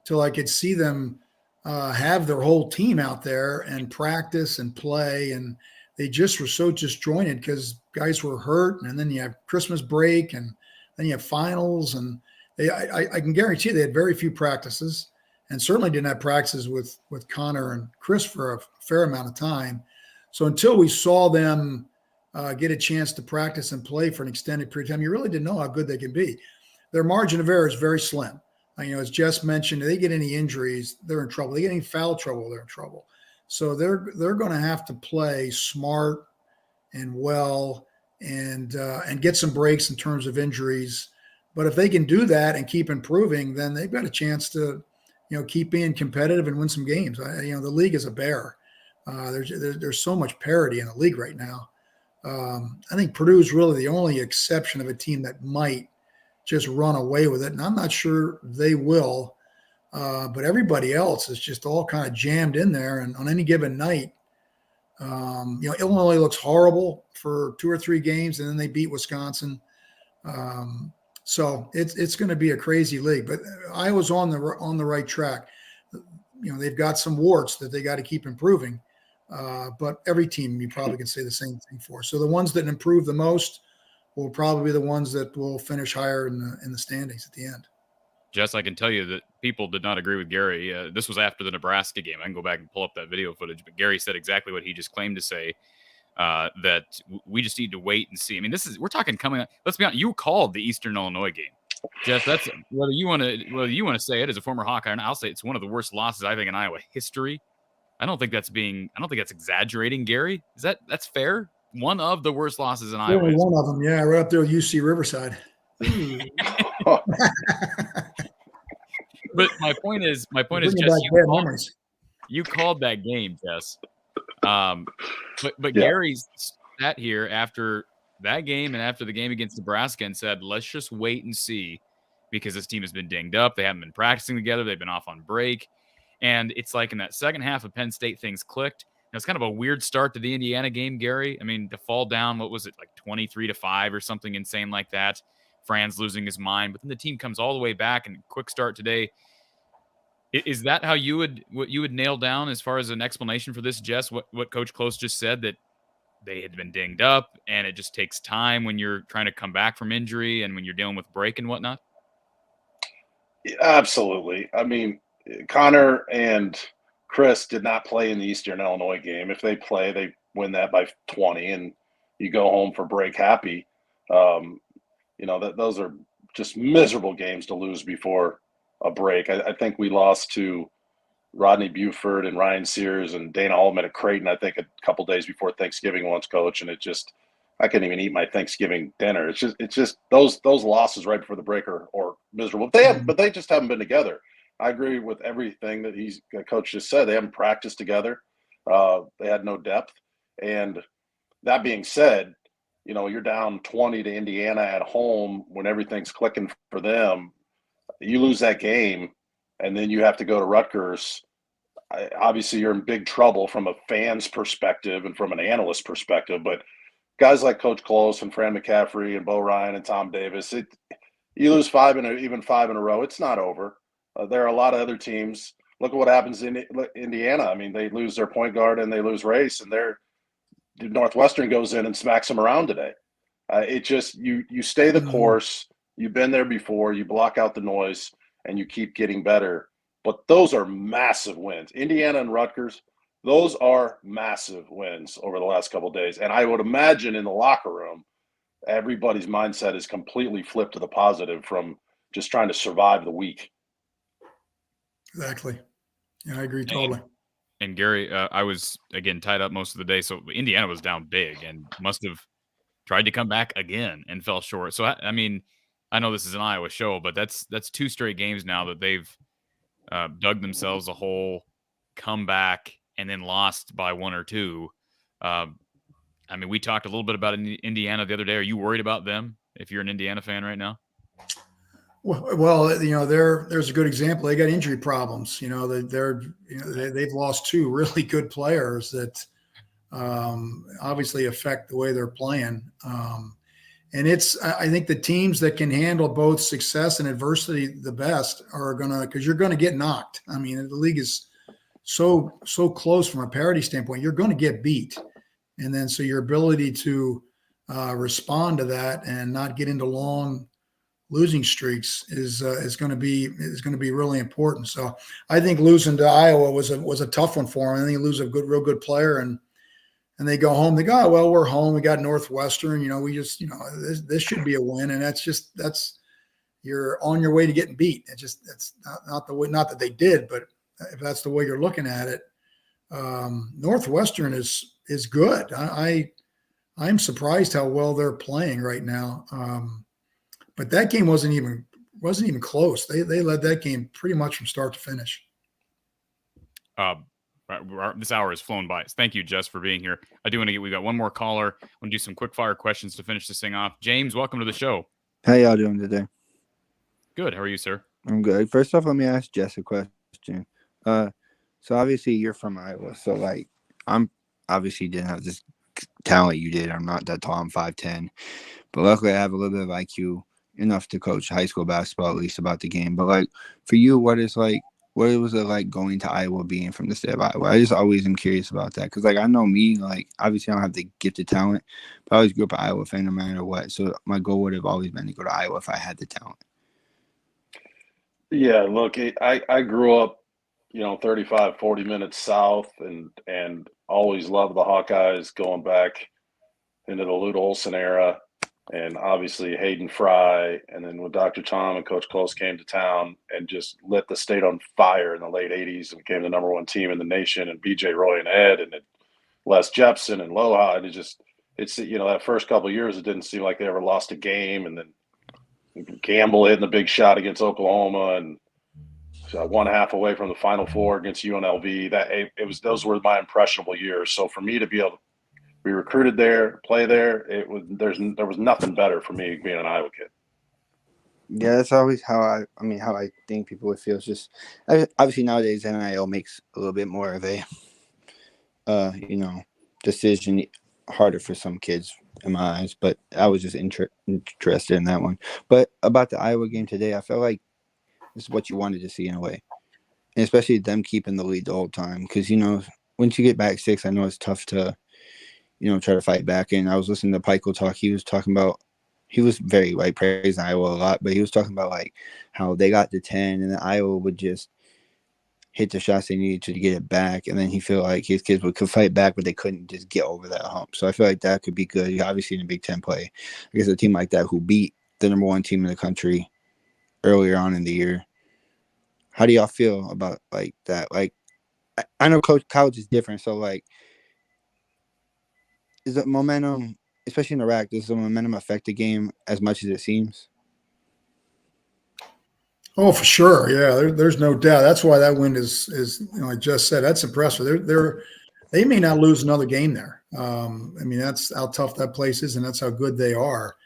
[SPEAKER 2] till I could see them have their whole team out there and practice and play. And they just were so disjointed because guys were hurt, and then you have Christmas break, and then you have finals, and I can guarantee they had very few practices, and certainly didn't have practices with Connor and Chris for a fair amount of time. So until we saw them get a chance to practice and play for an extended period of time, you really didn't know how good they can be. Their margin of error is very slim. As Jess mentioned, if they get any injuries, they're in trouble. They get any foul trouble, they're in trouble. So they're going to have to play smart and well, and get some breaks in terms of injuries. But if they can do that and keep improving, then they've got a chance to, keep being competitive and win some games. The league is a bear. There's so much parity in the league right now. I think Purdue is really the only exception of a team that might just run away with it, and I'm not sure they will. But everybody else is just all kind of jammed in there, and on any given night, Illinois looks horrible for 2 or 3 games, and then they beat Wisconsin. So it's going to be a crazy league. But Iowa's on the right track. They've got some warts that they got to keep improving. But every team you probably can say the same thing for. So the ones that improve the most will probably be the ones that will finish higher in the standings at the end.
[SPEAKER 1] Jess, I can tell you that people did not agree with Gary. This was after the Nebraska game. I can go back and pull up that video footage, but Gary said exactly what he just claimed to say, that we just need to wait and see. I mean, we're talking coming up. Let's be honest. You called the Eastern Illinois game, Jess. That's whether you want to say it as a former Hawkeye, and I'll say it's one of the worst losses I think in Iowa history. I don't think that's exaggerating, Gary. That's fair? One of the worst losses in Iowa.
[SPEAKER 2] One of them, yeah, right up there with UC Riverside.
[SPEAKER 1] But my point is, Jess, you called that game, Jess. But Gary sat here after that game and after the game against Nebraska and said, let's just wait and see, because this team has been dinged up. They haven't been practicing together. They've been off on break. And it's like in that second half of Penn State, things clicked. It's kind of a weird start to the Indiana game, Gary. I mean, to fall down, what was it, like 23-5 or something insane like that? Franz losing his mind, but then the team comes all the way back and quick start today. Is that how you would nail down as far as an explanation for this, Jess? What Coach Close just said, that they had been dinged up and it just takes time when you're trying to come back from injury and when you're dealing with break and whatnot?
[SPEAKER 3] Absolutely. I mean, Connor and Chris did not play in the Eastern Illinois game. If they play, they win that by 20, and you go home for break happy. Those are just miserable games to lose before a break. I think we lost to Rodney Buford and Ryan Sears and Dana Altman at Creighton, I think a couple days before Thanksgiving once, Coach, and I couldn't even eat my Thanksgiving dinner. It's just those losses right before the break are miserable. But they just haven't been together. I agree with everything that Coach just said. They haven't practiced together. They had no depth. And that being said, you're down 20 to Indiana at home when everything's clicking for them. You lose that game, and then you have to go to Rutgers. Obviously, you're in big trouble from a fan's perspective and from an analyst perspective. But guys like Coach Close and Fran McCaffrey and Bo Ryan and Tom Davis, you lose 5 in a row, it's not over. There are a lot of other teams. Look at what happens in Indiana. I mean, they lose their point guard and they lose Race, and Northwestern goes in and smacks them around today. You stay the course. You've been there before. You block out the noise, and you keep getting better. But those are massive wins. Indiana and Rutgers, those are massive wins over the last couple of days. And I would imagine in the locker room, everybody's mindset is completely flipped to the positive from just trying to survive the week.
[SPEAKER 2] Exactly. Yeah, I agree totally.
[SPEAKER 1] And Gary, I was, again, tied up most of the day. So Indiana was down big and must have tried to come back again and fell short. So, I mean, I know this is an Iowa show, but that's 2 straight games now that they've dug themselves a hole, come back, and then lost by 1 or 2. I mean, we talked a little bit about Indiana the other day. Are you worried about them if you're an Indiana fan right now?
[SPEAKER 2] Well, there's a good example. They got injury problems. They've lost 2 really good players that obviously affect the way they're playing. And I think the teams that can handle both success and adversity the best are because you're gonna get knocked. I mean, the league is so close from a parity standpoint. You're going to get beat, And then so your ability to respond to that and not get into long losing streaks is going to be really important. So I think losing to Iowa was a tough one for them. I think you lose a real good player, and they go home. They go, oh, well, we're home. We got Northwestern. We just this should be a win, and that's you're on your way to getting beat. That's not the way. Not that they did, but if that's the way you're looking at it, Northwestern is good. I'm surprised how well they're playing right now. But that game wasn't even close. They led that game pretty much from start to finish.
[SPEAKER 1] This hour has flown by. Thank you, Jess, for being here. I do want to we got one more caller. I want to do some quick fire questions to finish this thing off. James, welcome to the show. How
[SPEAKER 8] y'all doing today?
[SPEAKER 1] Good. How are you, sir?
[SPEAKER 8] I'm good. First off, let me ask Jess a question. So obviously you're from Iowa. So like I'm obviously didn't have this talent you did. I'm not that tall. I'm 5'10", but luckily I have a little bit of IQ. Enough to coach high school basketball, at least about the game. But like for you, what was it like going to Iowa, being from the state of Iowa? I just always am curious about that, because like I know me, like obviously I don't have the gifted talent, but I always grew up an Iowa fan no matter what. So my goal would have always been to go to Iowa if I had the talent.
[SPEAKER 3] Yeah, look, I grew up, 35, 40 minutes south, and always loved the Hawkeyes going back into the Lute Olson era. And obviously Hayden Fry, and then when Dr. Tom and Coach Close came to town and just lit the state on fire in the late 80s and became the #1 team in the nation, and BJ Roy and Ed and Les Jepson and Loha. And it's that first couple of years, it didn't seem like they ever lost a game. And then Campbell hitting the big shot against Oklahoma, and one half away from the Final Four against UNLV. Those were my impressionable years. So for me to be able to be recruited there, play there, there was nothing better for me being an Iowa kid.
[SPEAKER 8] Yeah, that's always how I think people would feel. It's just obviously nowadays NIL makes a little bit more of a decision harder for some kids in my eyes. But I was just interested in that one. But about the Iowa game today, I felt like this is what you wanted to see in a way, and especially them keeping the lead the whole time. Because once you get back 6, I know it's tough to try to fight back. And I was listening to Pikel talk. He was talking about, he was very praising Iowa a lot, but he was talking about like how they got to 10 and then Iowa would just hit the shots they needed to get it back. And then he felt like his kids could fight back, but they couldn't just get over that hump. So I feel like that could be good. Obviously in a Big Ten play, I guess a team like that who beat the #1 team in the country earlier on in the year. How do y'all feel about like that? Like, I know college is different. So like, is the momentum, especially in Iraq, does the momentum affect the game as much as it seems?
[SPEAKER 2] Oh, for sure. Yeah, there's no doubt. That's why that win is I just said, that's impressive. They may not lose another game there. That's how tough that place is, and that's how good they are.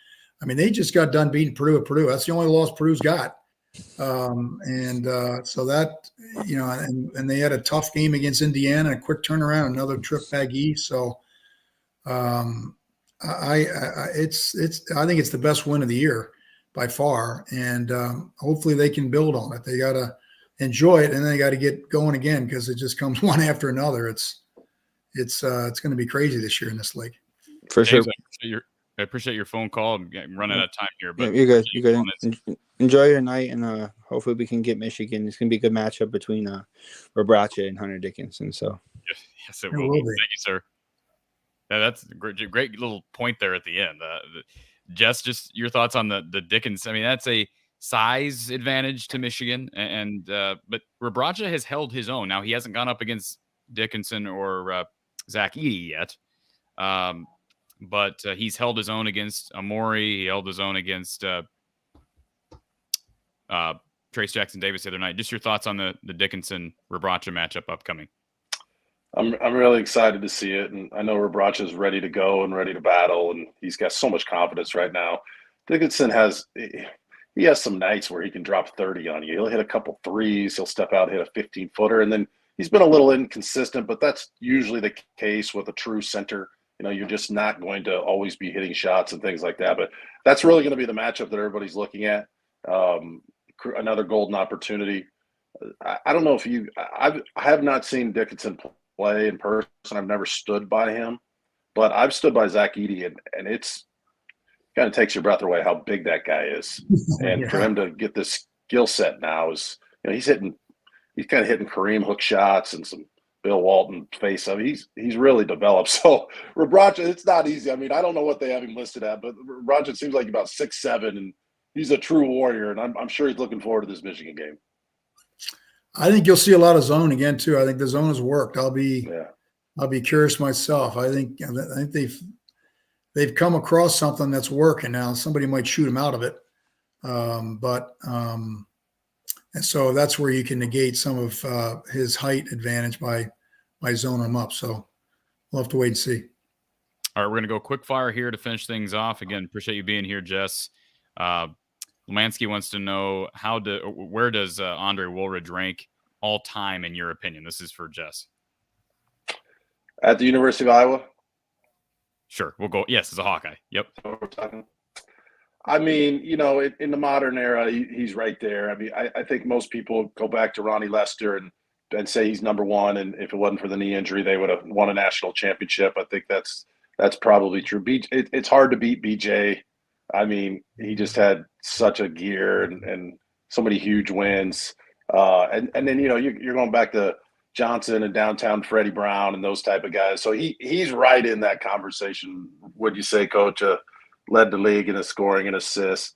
[SPEAKER 2] They just got done beating Purdue at Purdue. That's the only loss Purdue's got. So that, and they had a tough game against Indiana, a quick turnaround, another trip back east. So I think it's the best win of the year by far, and hopefully they can build on it. They got to enjoy it, and then they got to get going again, because it just comes one after another. It's going to be crazy this year in this league.
[SPEAKER 8] For sure.
[SPEAKER 1] I appreciate your phone call. I'm running out of time here, but
[SPEAKER 8] you're good. You're good. Enjoy your night, and hopefully we can get Michigan. It's going to be a good matchup between Rebraca and Hunter Dickinson. So
[SPEAKER 1] yes, it will be. Thank you, sir. Yeah, that's a great little point there at the end. Jess, just your thoughts on the Dickinson. That's a size advantage to Michigan, but Rebraca has held his own. Now he hasn't gone up against Dickinson or Zach Edey yet, but he's held his own against Amori. He held his own against Trace Jackson Davis the other night. Just your thoughts on the Dickinson Rebraca matchup upcoming.
[SPEAKER 3] I'm really excited to see it, and I know Rebraca is ready to go and ready to battle, and he's got so much confidence right now. Dickinson has some nights where he can drop 30 on you. He'll hit a couple threes, he'll step out, hit a 15-footer, and then he's been a little inconsistent, but that's usually the case with a true center. You're just not going to always be hitting shots and things like that. But that's really going to be the matchup that everybody's looking at. Another golden opportunity. I don't know if I have not seen Dickinson play in person. I've never stood by him, But I've stood by Zach Edey, and it's kind of takes your breath away how big that guy is. And for him to get this skill set now is, he's kind of hitting Kareem hook shots and some Bill Walton face up. He's really developed. So Rabracha, it's not easy. I mean, I don't know what they have him listed at, but Rabracha seems like about 6'7", and he's a true warrior. And I'm sure he's looking forward to this Michigan game.
[SPEAKER 2] I think you'll see a lot of zone again too. I think the zone has worked. I'll be curious myself. I think they've come across something that's working now. Somebody might shoot him out of it, and so that's where you can negate some of his height advantage by zoning him up. So we'll have to wait and see.
[SPEAKER 1] All right, we're gonna go quick fire here to finish things off. Again, appreciate you being here, Jess. Lemansky wants to know where does Andre Woolridge rank all time in your opinion? This is for Jess.
[SPEAKER 3] At the University of Iowa?
[SPEAKER 1] Sure, we'll go. Yes, as a Hawkeye. Yep.
[SPEAKER 3] I mean, in the modern era, he's right there. I mean, I think most people go back to Ronnie Lester and say he's number one. And if it wasn't for the knee injury, they would have won a national championship. I think that's probably true. It's hard to beat BJ. I mean, he just had such a gear and so many huge wins. And then, you're going back to Johnson and downtown Freddie Brown and those type of guys. So he's right in that conversation. Would you say, Coach, led the league in his scoring and assists,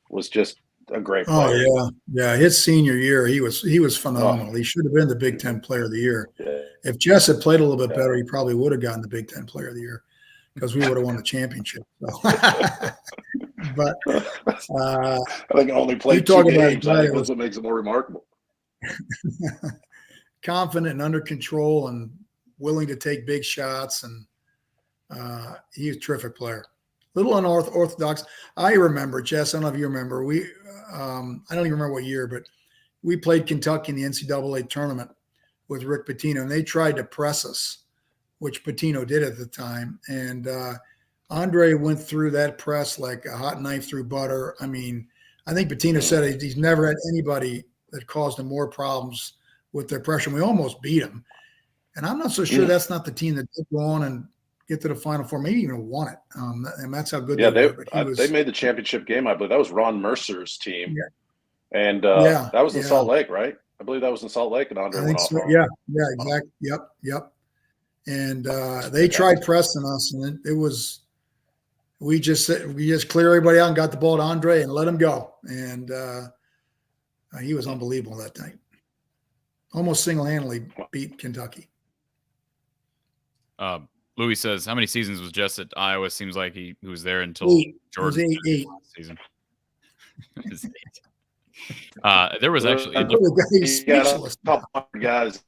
[SPEAKER 3] was just a great player.
[SPEAKER 2] Oh, yeah. His senior year, he was phenomenal. He should have been the Big Ten Player of the Year.
[SPEAKER 3] Yeah.
[SPEAKER 2] If Jess had played a little bit better, he probably would have gotten the Big Ten Player of the Year because we would have won the championship. So. But
[SPEAKER 3] I think I only played 2 games. I think that's what makes it more remarkable.
[SPEAKER 2] Confident and under control and willing to take big shots, and he's a terrific player. Little unorthodox. I remember, Jess, I don't know if you remember, I don't even remember what year, but we played Kentucky in the NCAA tournament with Rick Pitino, and they tried to press us, which Pitino did at the time. And Andre went through that press like a hot knife through butter. I mean, I think Pitino said he's never had anybody that caused him more problems with their pressure. We almost beat him. And I'm not so sure that's not the team that did go on and get to the Final Four, maybe even won it. And that's how good they were.
[SPEAKER 3] They made the championship game, I believe. That was Ron Mercer's team. Yeah. And that was in Salt Lake, right? I believe that was in Salt Lake, and Andre went off.
[SPEAKER 2] So. Yeah, exactly. Yep. And they tried pressing us, and it was we just clear everybody out and got the ball to Andre and let him go. And he was unbelievable that night. Almost single-handedly beat Kentucky.
[SPEAKER 1] Louis says, how many seasons was Jess at Iowa? Seems like he was there until Jordan
[SPEAKER 2] eight.
[SPEAKER 1] Season. There was actually
[SPEAKER 3] a couple hundred guys.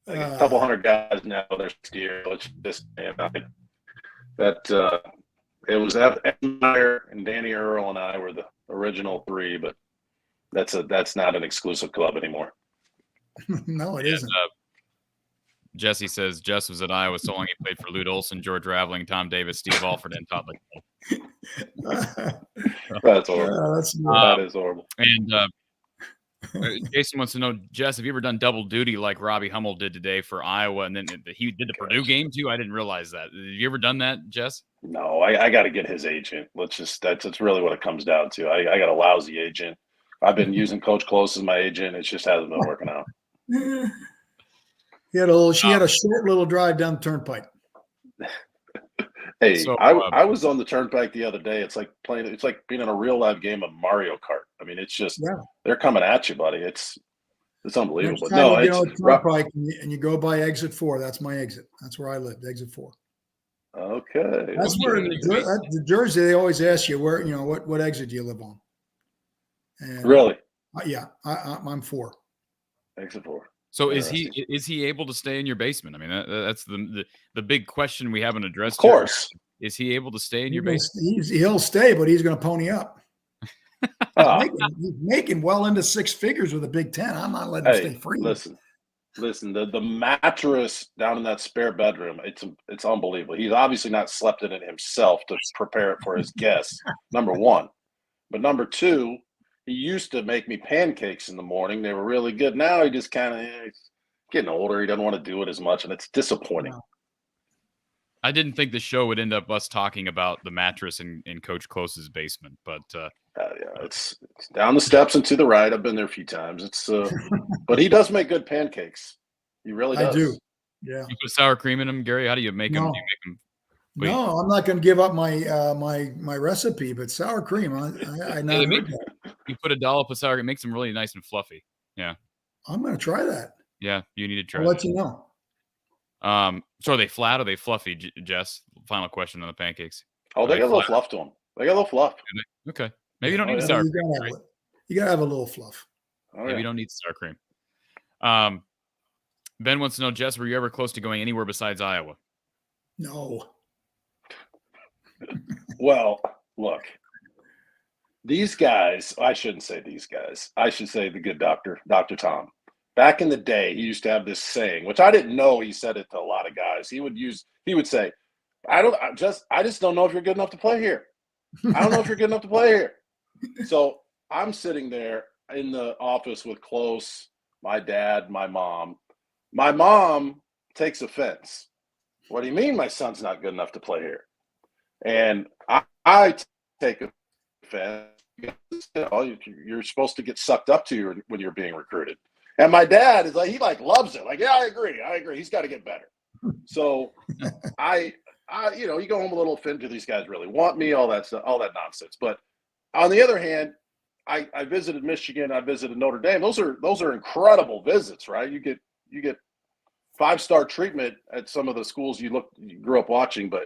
[SPEAKER 3] A couple hundred guys now. There's year. Let's just that it was Evan Meyer and Danny Earl and I were the original 3, but that's not an exclusive club anymore.
[SPEAKER 2] No, it isn't.
[SPEAKER 1] Jesse says Jess was at Iowa so long he played for Lute Olson, George Raveling, Tom Davis, Steve Alford, and Todd Lickman.
[SPEAKER 3] That's horrible. That is horrible.
[SPEAKER 1] And Jason wants to know, Jess, have you ever done double duty like Robbie Hummel did today for Iowa? And then he did the Purdue game too? I didn't realize that. Have you ever done that, Jess?
[SPEAKER 3] No, I got to get his agent. That's really what it comes down to. I got a lousy agent. I've been using Coach Close as my agent. It just hasn't been working out.
[SPEAKER 2] She had a short little drive down the turnpike.
[SPEAKER 3] Hey, so, I was on the turnpike the other day. It's like being in a real live game of Mario Kart. I mean, it's just they're coming at you, buddy. It's unbelievable. No, it's
[SPEAKER 2] turnpike and you go by exit 4. That's my exit. That's where I lived, exit 4.
[SPEAKER 3] Okay.
[SPEAKER 2] That's where the Jersey, they always ask you where, what exit do you live on? And
[SPEAKER 3] really?
[SPEAKER 2] Yeah, I'm 4.
[SPEAKER 3] Exit 4.
[SPEAKER 1] So is he able to stay in your basement? I mean, that's the big question we haven't addressed.
[SPEAKER 3] Of course.
[SPEAKER 1] Yet. Is he able to stay in your basement?
[SPEAKER 2] He'll stay, but he's going to pony up. He's making well into 6 figures with a Big Ten. I'm not letting him stay free.
[SPEAKER 3] Listen. The mattress down in that spare bedroom, it's unbelievable. He's obviously not slept in it himself to prepare it for his guests. Number 1, but number 2. He used to make me pancakes in the morning. They were really good. Now he just kind of getting older. He doesn't want to do it as much, and it's disappointing.
[SPEAKER 1] I didn't think the show would end up us talking about the mattress in Coach Close's basement, but
[SPEAKER 3] yeah, it's down the steps and to the right. I've been there a few times. It's but he does make good pancakes. He really does.
[SPEAKER 2] I do. Yeah.
[SPEAKER 1] you put sour cream in them, Gary. How do you make them?
[SPEAKER 2] No.
[SPEAKER 1] Do you make them? Wait.
[SPEAKER 2] No, I'm not going to give up my my recipe, but sour cream, I not
[SPEAKER 1] They
[SPEAKER 2] heard
[SPEAKER 1] make-
[SPEAKER 2] that.
[SPEAKER 1] You put a dollop of sour. It makes them really nice and fluffy. Yeah,
[SPEAKER 2] I'm going to try that.
[SPEAKER 1] yeah. You need to try.
[SPEAKER 2] I'll let you know.
[SPEAKER 1] So are they flat or are they fluffy, Jess? Final question on the pancakes.
[SPEAKER 3] Oh, they
[SPEAKER 1] Are
[SPEAKER 3] got a little
[SPEAKER 1] flat?
[SPEAKER 3] fluff to them. They got a little fluff.
[SPEAKER 1] Okay. Maybe you don't
[SPEAKER 3] Oh,
[SPEAKER 1] need
[SPEAKER 3] yeah.
[SPEAKER 1] sour
[SPEAKER 2] You
[SPEAKER 1] cream.
[SPEAKER 2] gotta have it. You got to have a little fluff.
[SPEAKER 3] Oh,
[SPEAKER 1] Maybe
[SPEAKER 3] yeah.
[SPEAKER 1] you don't need sour cream. Ben wants to know, Jess, were you ever close to going anywhere besides Iowa?
[SPEAKER 2] No.
[SPEAKER 3] Well, look, these guys, I shouldn't say these guys. I should say the good doctor, Dr. Tom. Back in the day, he used to have this saying, which I didn't know he said it to a lot of guys. He would say, I just don't know if you're good enough to play here. I don't know if you're good enough to play here. So I'm sitting there in the office with Close, my dad, my mom. My mom takes offense. What do you mean my son's not good enough to play here? And I take offense. You're supposed to get sucked up to when you're being recruited. And my dad is like, he loves it. Like, yeah, I agree. He's got to get better. So I you go home a little offended. Do these guys really want me? All that stuff, all that nonsense. But on the other hand, I visited Michigan. I visited Notre Dame. Those are incredible visits, right? You get 5-star treatment at some of the schools you grew up watching, but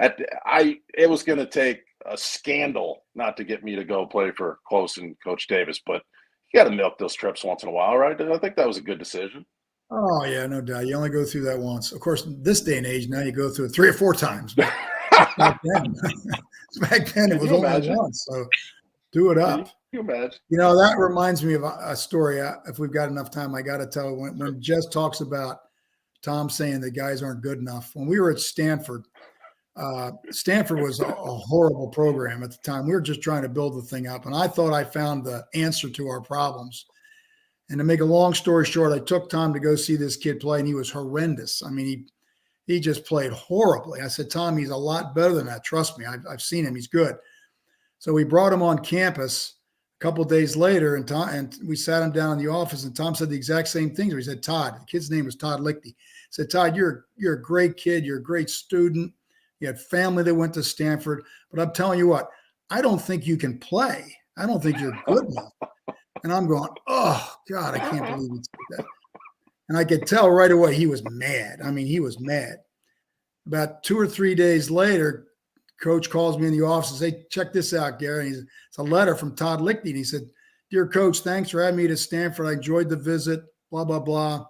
[SPEAKER 3] it was going to take a scandal not to get me to go play for Close and Coach Davis, but you got to milk those trips once in a while, right? I think that was a good decision.
[SPEAKER 2] Oh yeah, no doubt. You only go through that once. Of course, this day and age, now you go through it 3 or 4 times. But back then it was only once. So do it up.
[SPEAKER 3] Can you imagine?
[SPEAKER 2] That reminds me of a story. If we've got enough time, I got to tell when Jess talks about Tom saying that guys aren't good enough. When we were at Stanford, Stanford was a horrible program at the time. We were just trying to build the thing up, and I thought I found the answer to our problems. And to make a long story short, I took Tom to go see this kid play, and he was horrendous. I mean, he just played horribly. I said, Tom, he's a lot better than that. Trust me, I've seen him. He's good. So we brought him on campus a couple of days later, and we sat him down in the office, and Tom said the exact same thing. He said, Todd, the kid's name was Todd Lichty. He said, Todd, you're a great kid. You're a great student. You had family that went to Stanford. But I'm telling you what, I don't think you can play. I don't think you're good enough. And I'm going, oh, God, I can't believe he said that. And I could tell right away he was mad. I mean, he was mad. About 2 or 3 days later, Coach calls me in the office and says, hey, check this out, Gary. It's a letter from Todd Lichty. And he said, dear Coach, thanks for having me to Stanford. I enjoyed the visit, blah, blah, blah.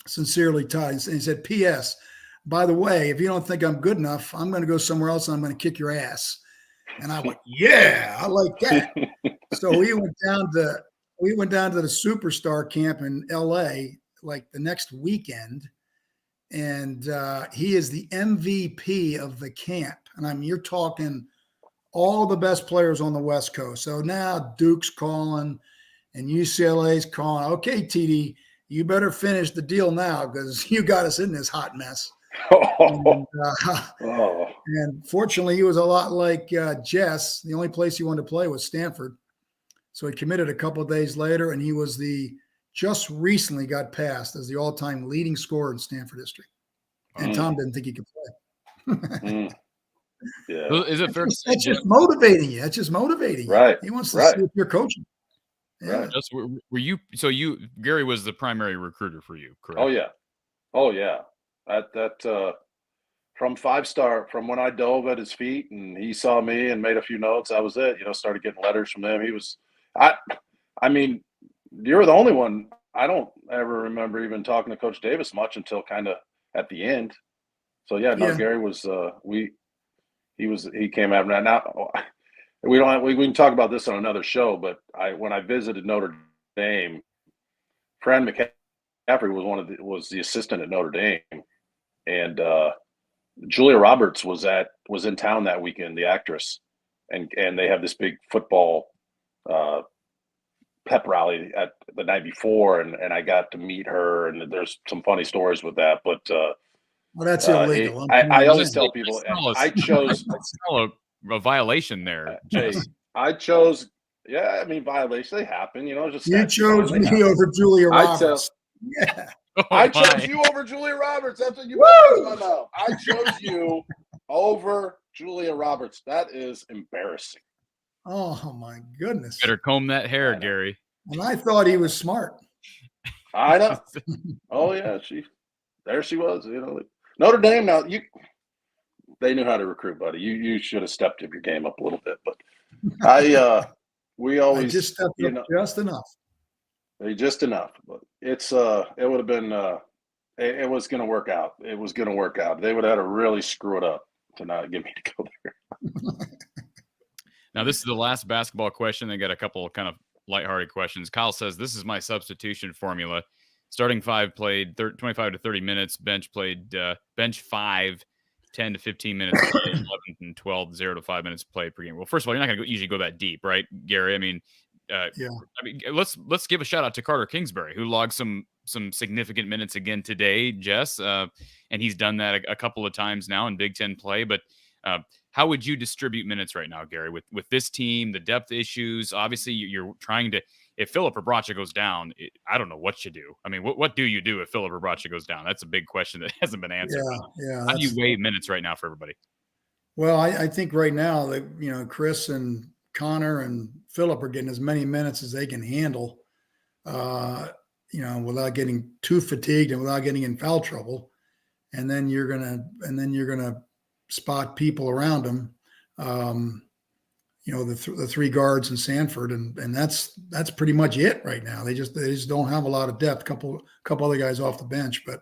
[SPEAKER 2] Sincerely, Todd. And he said, P.S., by the way, if you don't think I'm good enough, I'm going to go somewhere else and I'm going to kick your ass. And I went, yeah, I like that. So we went down to the superstar camp in LA like the next weekend. And he is the MVP of the camp. And I mean, you're talking all the best players on the West Coast. So now Duke's calling and UCLA's calling. Okay, TD, you better finish the deal now because you got us in this hot mess. And fortunately, he was a lot like Jess. The only place he wanted to play was Stanford. So he committed a couple of days later, and he was just recently got passed as the all-time leading scorer in Stanford history. And Tom didn't think he could play.
[SPEAKER 1] Yeah. Is it fair to say
[SPEAKER 2] that's just motivating you? That's just motivating you.
[SPEAKER 3] Right.
[SPEAKER 2] He wants to see if you're coaching.
[SPEAKER 3] Yeah.
[SPEAKER 1] Right. Just, were you? So Gary was the primary recruiter for you, correct?
[SPEAKER 3] Oh yeah. That from 5-star, from when I dove at his feet and he saw me and made a few notes, that was it. Started getting letters from them. I mean, you're the only one. I don't ever remember even talking to Coach Davis much until kind of at the end. So Gary was he came out now. We can talk about this on another show, but when I visited Notre Dame, Fran McCaffrey was the assistant at Notre Dame, and Julia Roberts was in town that weekend, the actress, and they have this big football pep rally at the night before, and I got to meet her, and there's some funny stories with that. But
[SPEAKER 2] Well, that's illegal.
[SPEAKER 3] I always tell
[SPEAKER 1] I
[SPEAKER 3] people
[SPEAKER 1] smell a-
[SPEAKER 3] I chose.
[SPEAKER 1] I smell a violation there,
[SPEAKER 3] Hey,
[SPEAKER 1] Jess.
[SPEAKER 3] I chose. Yeah, I mean violations they happen. Just
[SPEAKER 2] You
[SPEAKER 3] statute
[SPEAKER 2] chose
[SPEAKER 3] violations, they
[SPEAKER 2] me
[SPEAKER 3] happen.
[SPEAKER 2] over Julia
[SPEAKER 3] I tell-
[SPEAKER 2] Roberts. Yeah.
[SPEAKER 1] Oh,
[SPEAKER 3] I chose
[SPEAKER 1] my.
[SPEAKER 3] you over Julia Roberts. That's what you put in my mouth. I chose you over Julia Roberts. That is embarrassing.
[SPEAKER 2] Oh my goodness.
[SPEAKER 1] Better comb that hair,
[SPEAKER 3] I know.
[SPEAKER 1] Gary.
[SPEAKER 2] And I thought he was smart.
[SPEAKER 3] I know. Oh yeah, there she was. Notre Dame. Now they knew how to recruit, buddy. You should have stepped up your game up a little bit. But we always
[SPEAKER 2] I just stepped up just enough.
[SPEAKER 3] Just enough. But it would have been. It was going to work out. It was going to work out. They would have had to really screw it up to not get me to go there.
[SPEAKER 1] Now, this is the last basketball question. They got a couple of kind of lighthearted questions. Kyle says, this is my substitution formula. Starting five played 25 to 30 minutes. Bench played bench 5, 10 to 15 minutes, 11 and 12, 0 to 5 minutes played per game. Well, first of all, you're not going to usually go that deep, right, Gary? I mean, let's give a shout out to Carter Kingsbury, who logged some significant minutes again today, Jess, and he's done that a couple of times now in Big Ten play. But how would you distribute minutes right now, Gary, with this team, the depth issues? Obviously, you're trying to. If Philip Rebraca goes down, I don't know what you do. I mean, what do you do if Philip Rebraca goes down? That's a big question that hasn't been answered.
[SPEAKER 2] Yeah.
[SPEAKER 1] How do you weigh minutes right now for everybody?
[SPEAKER 2] Well, I think right now that Chris and Connor and Philip are getting as many minutes as they can handle, without getting too fatigued and without getting in foul trouble. And then you're gonna spot people around them. The three guards in Sanford, and that's pretty much it right now. They just don't have a lot of depth. Couple other guys off the bench, but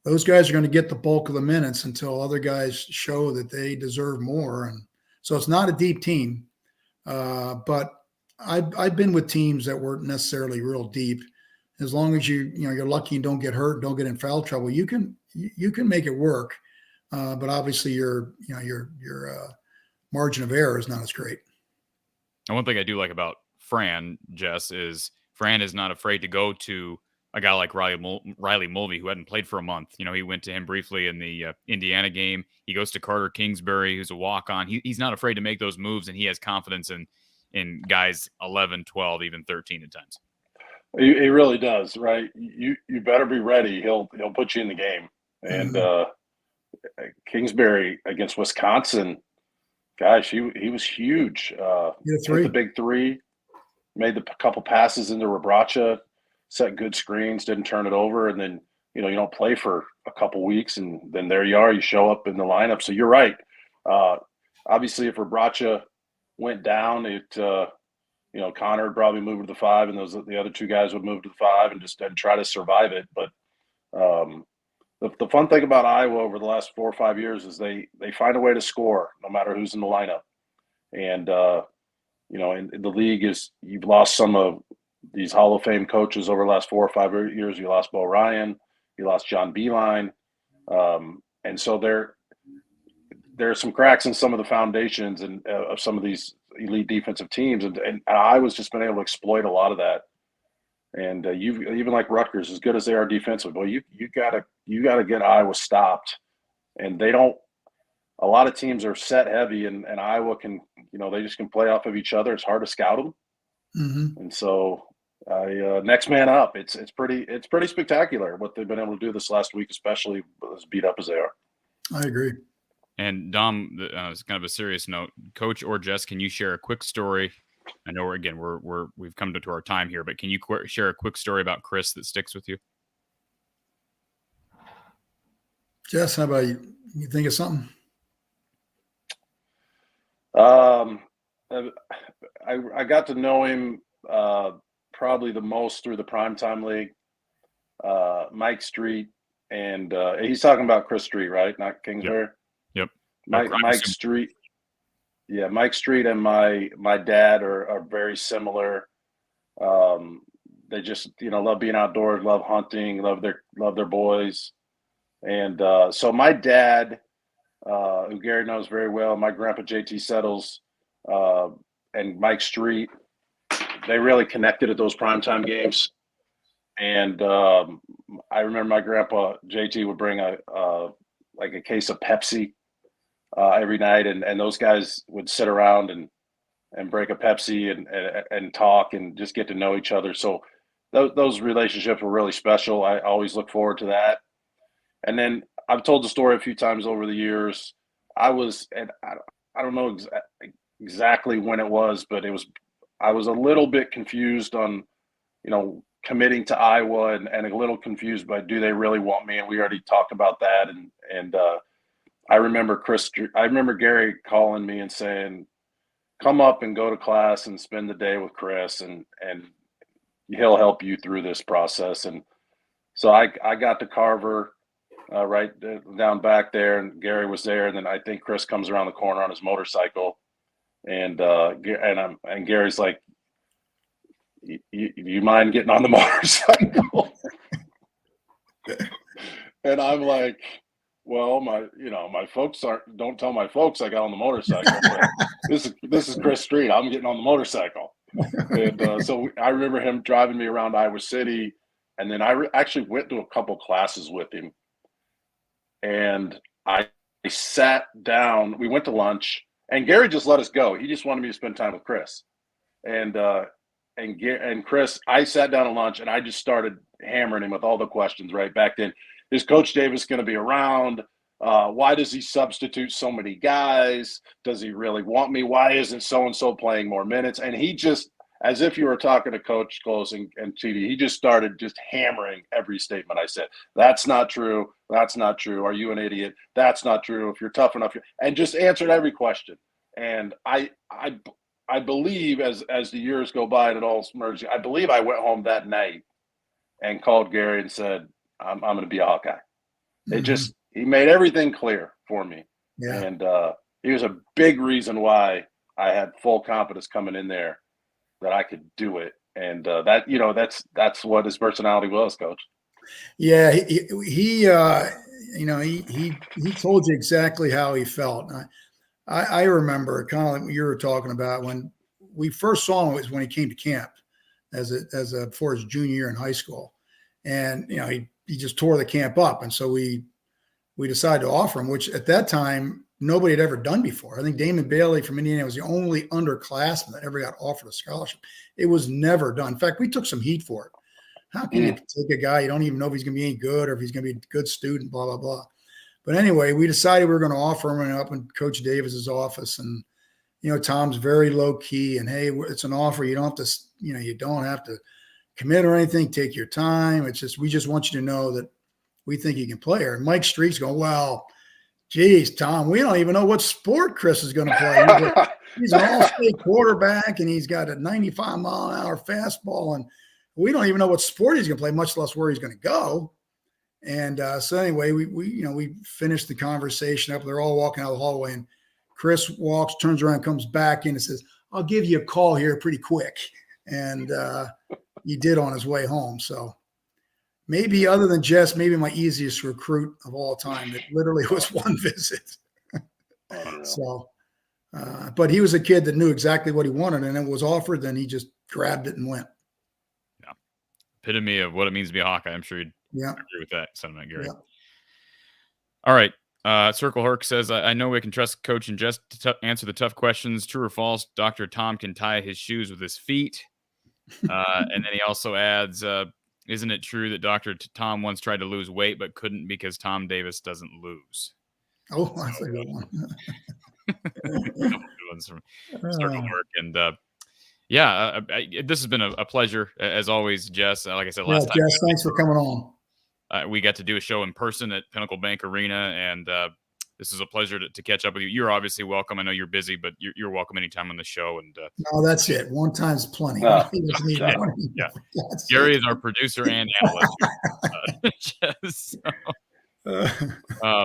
[SPEAKER 2] those guys are going to get the bulk of the minutes until other guys show that they deserve more. And so it's not a deep team, but I've been with teams that weren't necessarily real deep. As long as you're lucky and don't get hurt, don't get in foul trouble, you can make it work. But obviously your margin of error is not as great.
[SPEAKER 1] And one thing I do like about Fran, Jess, is Fran is not afraid to go to a guy like Riley Mulvey, who hadn't played for a month. He went to him briefly in the Indiana game. He goes to Carter Kingsbury, who's a walk-on. He's not afraid to make those moves, and he has confidence in guys 11, 12, even 13 at times.
[SPEAKER 3] He really does, right? You better be ready. He'll put you in the game. And Kingsbury against Wisconsin, gosh, he was huge. Hit the big three, made the couple passes into Rebraca, set good screens, didn't turn it over, and then you don't play for a couple weeks, and then there you are, you show up in the lineup. So you're right. Obviously, if Rebraca went down, Connor would probably move to the 5, and the other two guys would move to the 5 and try to survive it. But the fun thing about Iowa over the last 4 or 5 years is they find a way to score no matter who's in the lineup. And in the league you've lost some of these Hall of Fame coaches over the last 4 or 5 years. You lost Bo Ryan, you lost John Beilein, and so there are some cracks in some of the foundations and of some of these elite defensive teams, and Iowa's just been able to exploit a lot of that. And even like Rutgers, as good as they are defensively, well, you gotta get Iowa stopped, and they don't. A lot of teams are set heavy, and Iowa can, they just can play off of each other. It's hard to scout them, and so next man up. It's pretty spectacular what they've been able to do this last week, especially as beat up as they are.
[SPEAKER 2] I agree.
[SPEAKER 3] And
[SPEAKER 1] Dom, it's kind of a serious note. Coach or Jess, can you share a quick story? I know we've come to our time here, but can you share a quick story about Chris that sticks with you?
[SPEAKER 2] Jess, how about you? You think of something?
[SPEAKER 3] I got to know him probably the most through the Primetime League. Mike Street, and he's talking about Chris Street, right? Not Kingsbury.
[SPEAKER 1] Yep.
[SPEAKER 3] Mike Street. Yeah, Mike Street and my dad are very similar. They just love being outdoors, love hunting, love their boys, and so my dad, who Gary knows very well, my grandpa JT Settles, and Mike Street, they really connected at those primetime games, And I remember my grandpa JT would bring a case of Pepsi every night, and those guys would sit around and break a Pepsi and talk and just get to know each other. So those relationships were really special. I always look forward to that. And then I've told the story a few times over the years. I don't know exactly when it was, but I was a little bit confused on, committing to Iowa and a little confused by, do they really want me? And we already talked about that. And I remember Gary calling me and saying, come up and go to class and spend the day with Chris, and he'll help you through this process. And so I got to Carver right down back there, and Gary was there. And then I think Chris comes around the corner on his motorcycle, and Gary's like, you mind getting on the motorcycle? And I'm like, well, my folks don't tell my folks I got on the motorcycle. This is Chris Street. I'm getting on the motorcycle. And so I remember him driving me around Iowa City. And then I actually went to a couple classes with him. And I sat down. We went to lunch. And Gary just let us go. He just wanted me to spend time with Chris. And Chris, I sat down at lunch, and I just started hammering him with all the questions right back then. Is Coach Davis going to be around? Why does he substitute so many guys? Does he really want me? Why isn't so-and-so playing more minutes? And he just, as if you were talking to Coach Close and TD, he just started just hammering every statement I said. That's not true. That's not true. Are you an idiot? That's not true. If you're tough enough, and just answered every question. And I believe as the years go by and it all merged, I believe I went home that night and called Gary and said, I'm going to be a Hawkeye.
[SPEAKER 2] Mhm.
[SPEAKER 3] He made everything clear for me.
[SPEAKER 2] Yeah.
[SPEAKER 3] And he was a big reason why I had full confidence coming in there that I could do it. And that's what his personality was, Coach.
[SPEAKER 2] Yeah. He told you exactly how he felt. I remember kind of like what you were talking about when we first saw him was when he came to camp for his junior year in high school. And, he just tore the camp up. And so we decided to offer him, which at that time, nobody had ever done before. I think Damon Bailey from Indiana was the only underclassman that ever got offered a scholarship. It was never done. In fact, we took some heat for it. How can you take a guy you don't even know if he's going to be any good or if he's going to be a good student, blah, blah, blah. But anyway, we decided we were going to offer him up in Coach Davis's office. And, Tom's very low key and, hey, it's an offer. You don't have to, you don't have to commit or anything. Take your time. It's just, we just want you to know that we think you can play her. And Mike Street's going, well, geez, Tom, we don't even know what sport Chris is going to play. He's an all-state quarterback, and he's got a 95-mile-an-hour fastball, and we don't even know what sport he's going to play, much less where he's going to go. And so anyway, we finished the conversation up. They're all walking out of the hallway, and Chris turns around, comes back in and says, I'll give you a call here pretty quick. And he did on his way home. So maybe other than Jess, maybe my easiest recruit of all time. It literally was one visit. So, but he was a kid that knew exactly what he wanted, and it was offered, then he just grabbed it and went.
[SPEAKER 1] Yeah. Epitome of what it means to be a Hawkeye. I'm sure you'd
[SPEAKER 2] Yeah.
[SPEAKER 1] agree with that sentiment, Gary.
[SPEAKER 2] Yeah.
[SPEAKER 1] All right. Circle Herc says, I know we can trust Coach and Jess to answer the tough questions. True or false, Dr. Tom can tie his shoes with his feet. And then he also adds, isn't it true that Dr. Tom once tried to lose weight but couldn't because Tom Davis doesn't lose?
[SPEAKER 2] Oh, that's a good one.
[SPEAKER 1] Good ones from Circle Herc. And this has been a pleasure, as always, Jess. Like I said last time.
[SPEAKER 2] Jess, thanks for coming on.
[SPEAKER 1] We got to do a show in person at Pinnacle Bank Arena, and this is a pleasure to catch up with you. You're obviously welcome. I know you're busy, but you're welcome anytime on the show. And
[SPEAKER 2] no, that's it. One time's plenty.
[SPEAKER 1] Yeah. Gary is our producer and analyst.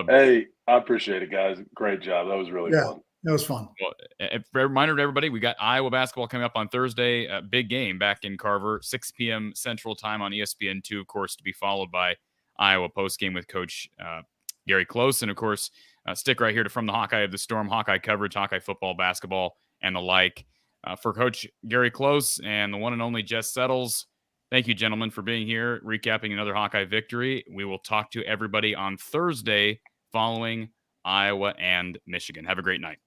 [SPEAKER 3] Hey, I appreciate it, guys. Great job. That was really fun.
[SPEAKER 2] That was fun.
[SPEAKER 1] Well, a reminder to everybody, we got Iowa basketball coming up on Thursday. A big game back in Carver, 6 p.m. Central Time on ESPN2, of course, to be followed by Iowa postgame with Coach Gary Close. And, of course, stick right here to From the Hawkeye of the Storm, Hawkeye coverage, Hawkeye football, basketball, and the like. For Coach Gary Close and the one and only Jess Settles, Thank you, gentlemen, for being here, recapping another Hawkeye victory. We will talk to everybody on Thursday following Iowa and Michigan. Have a great night.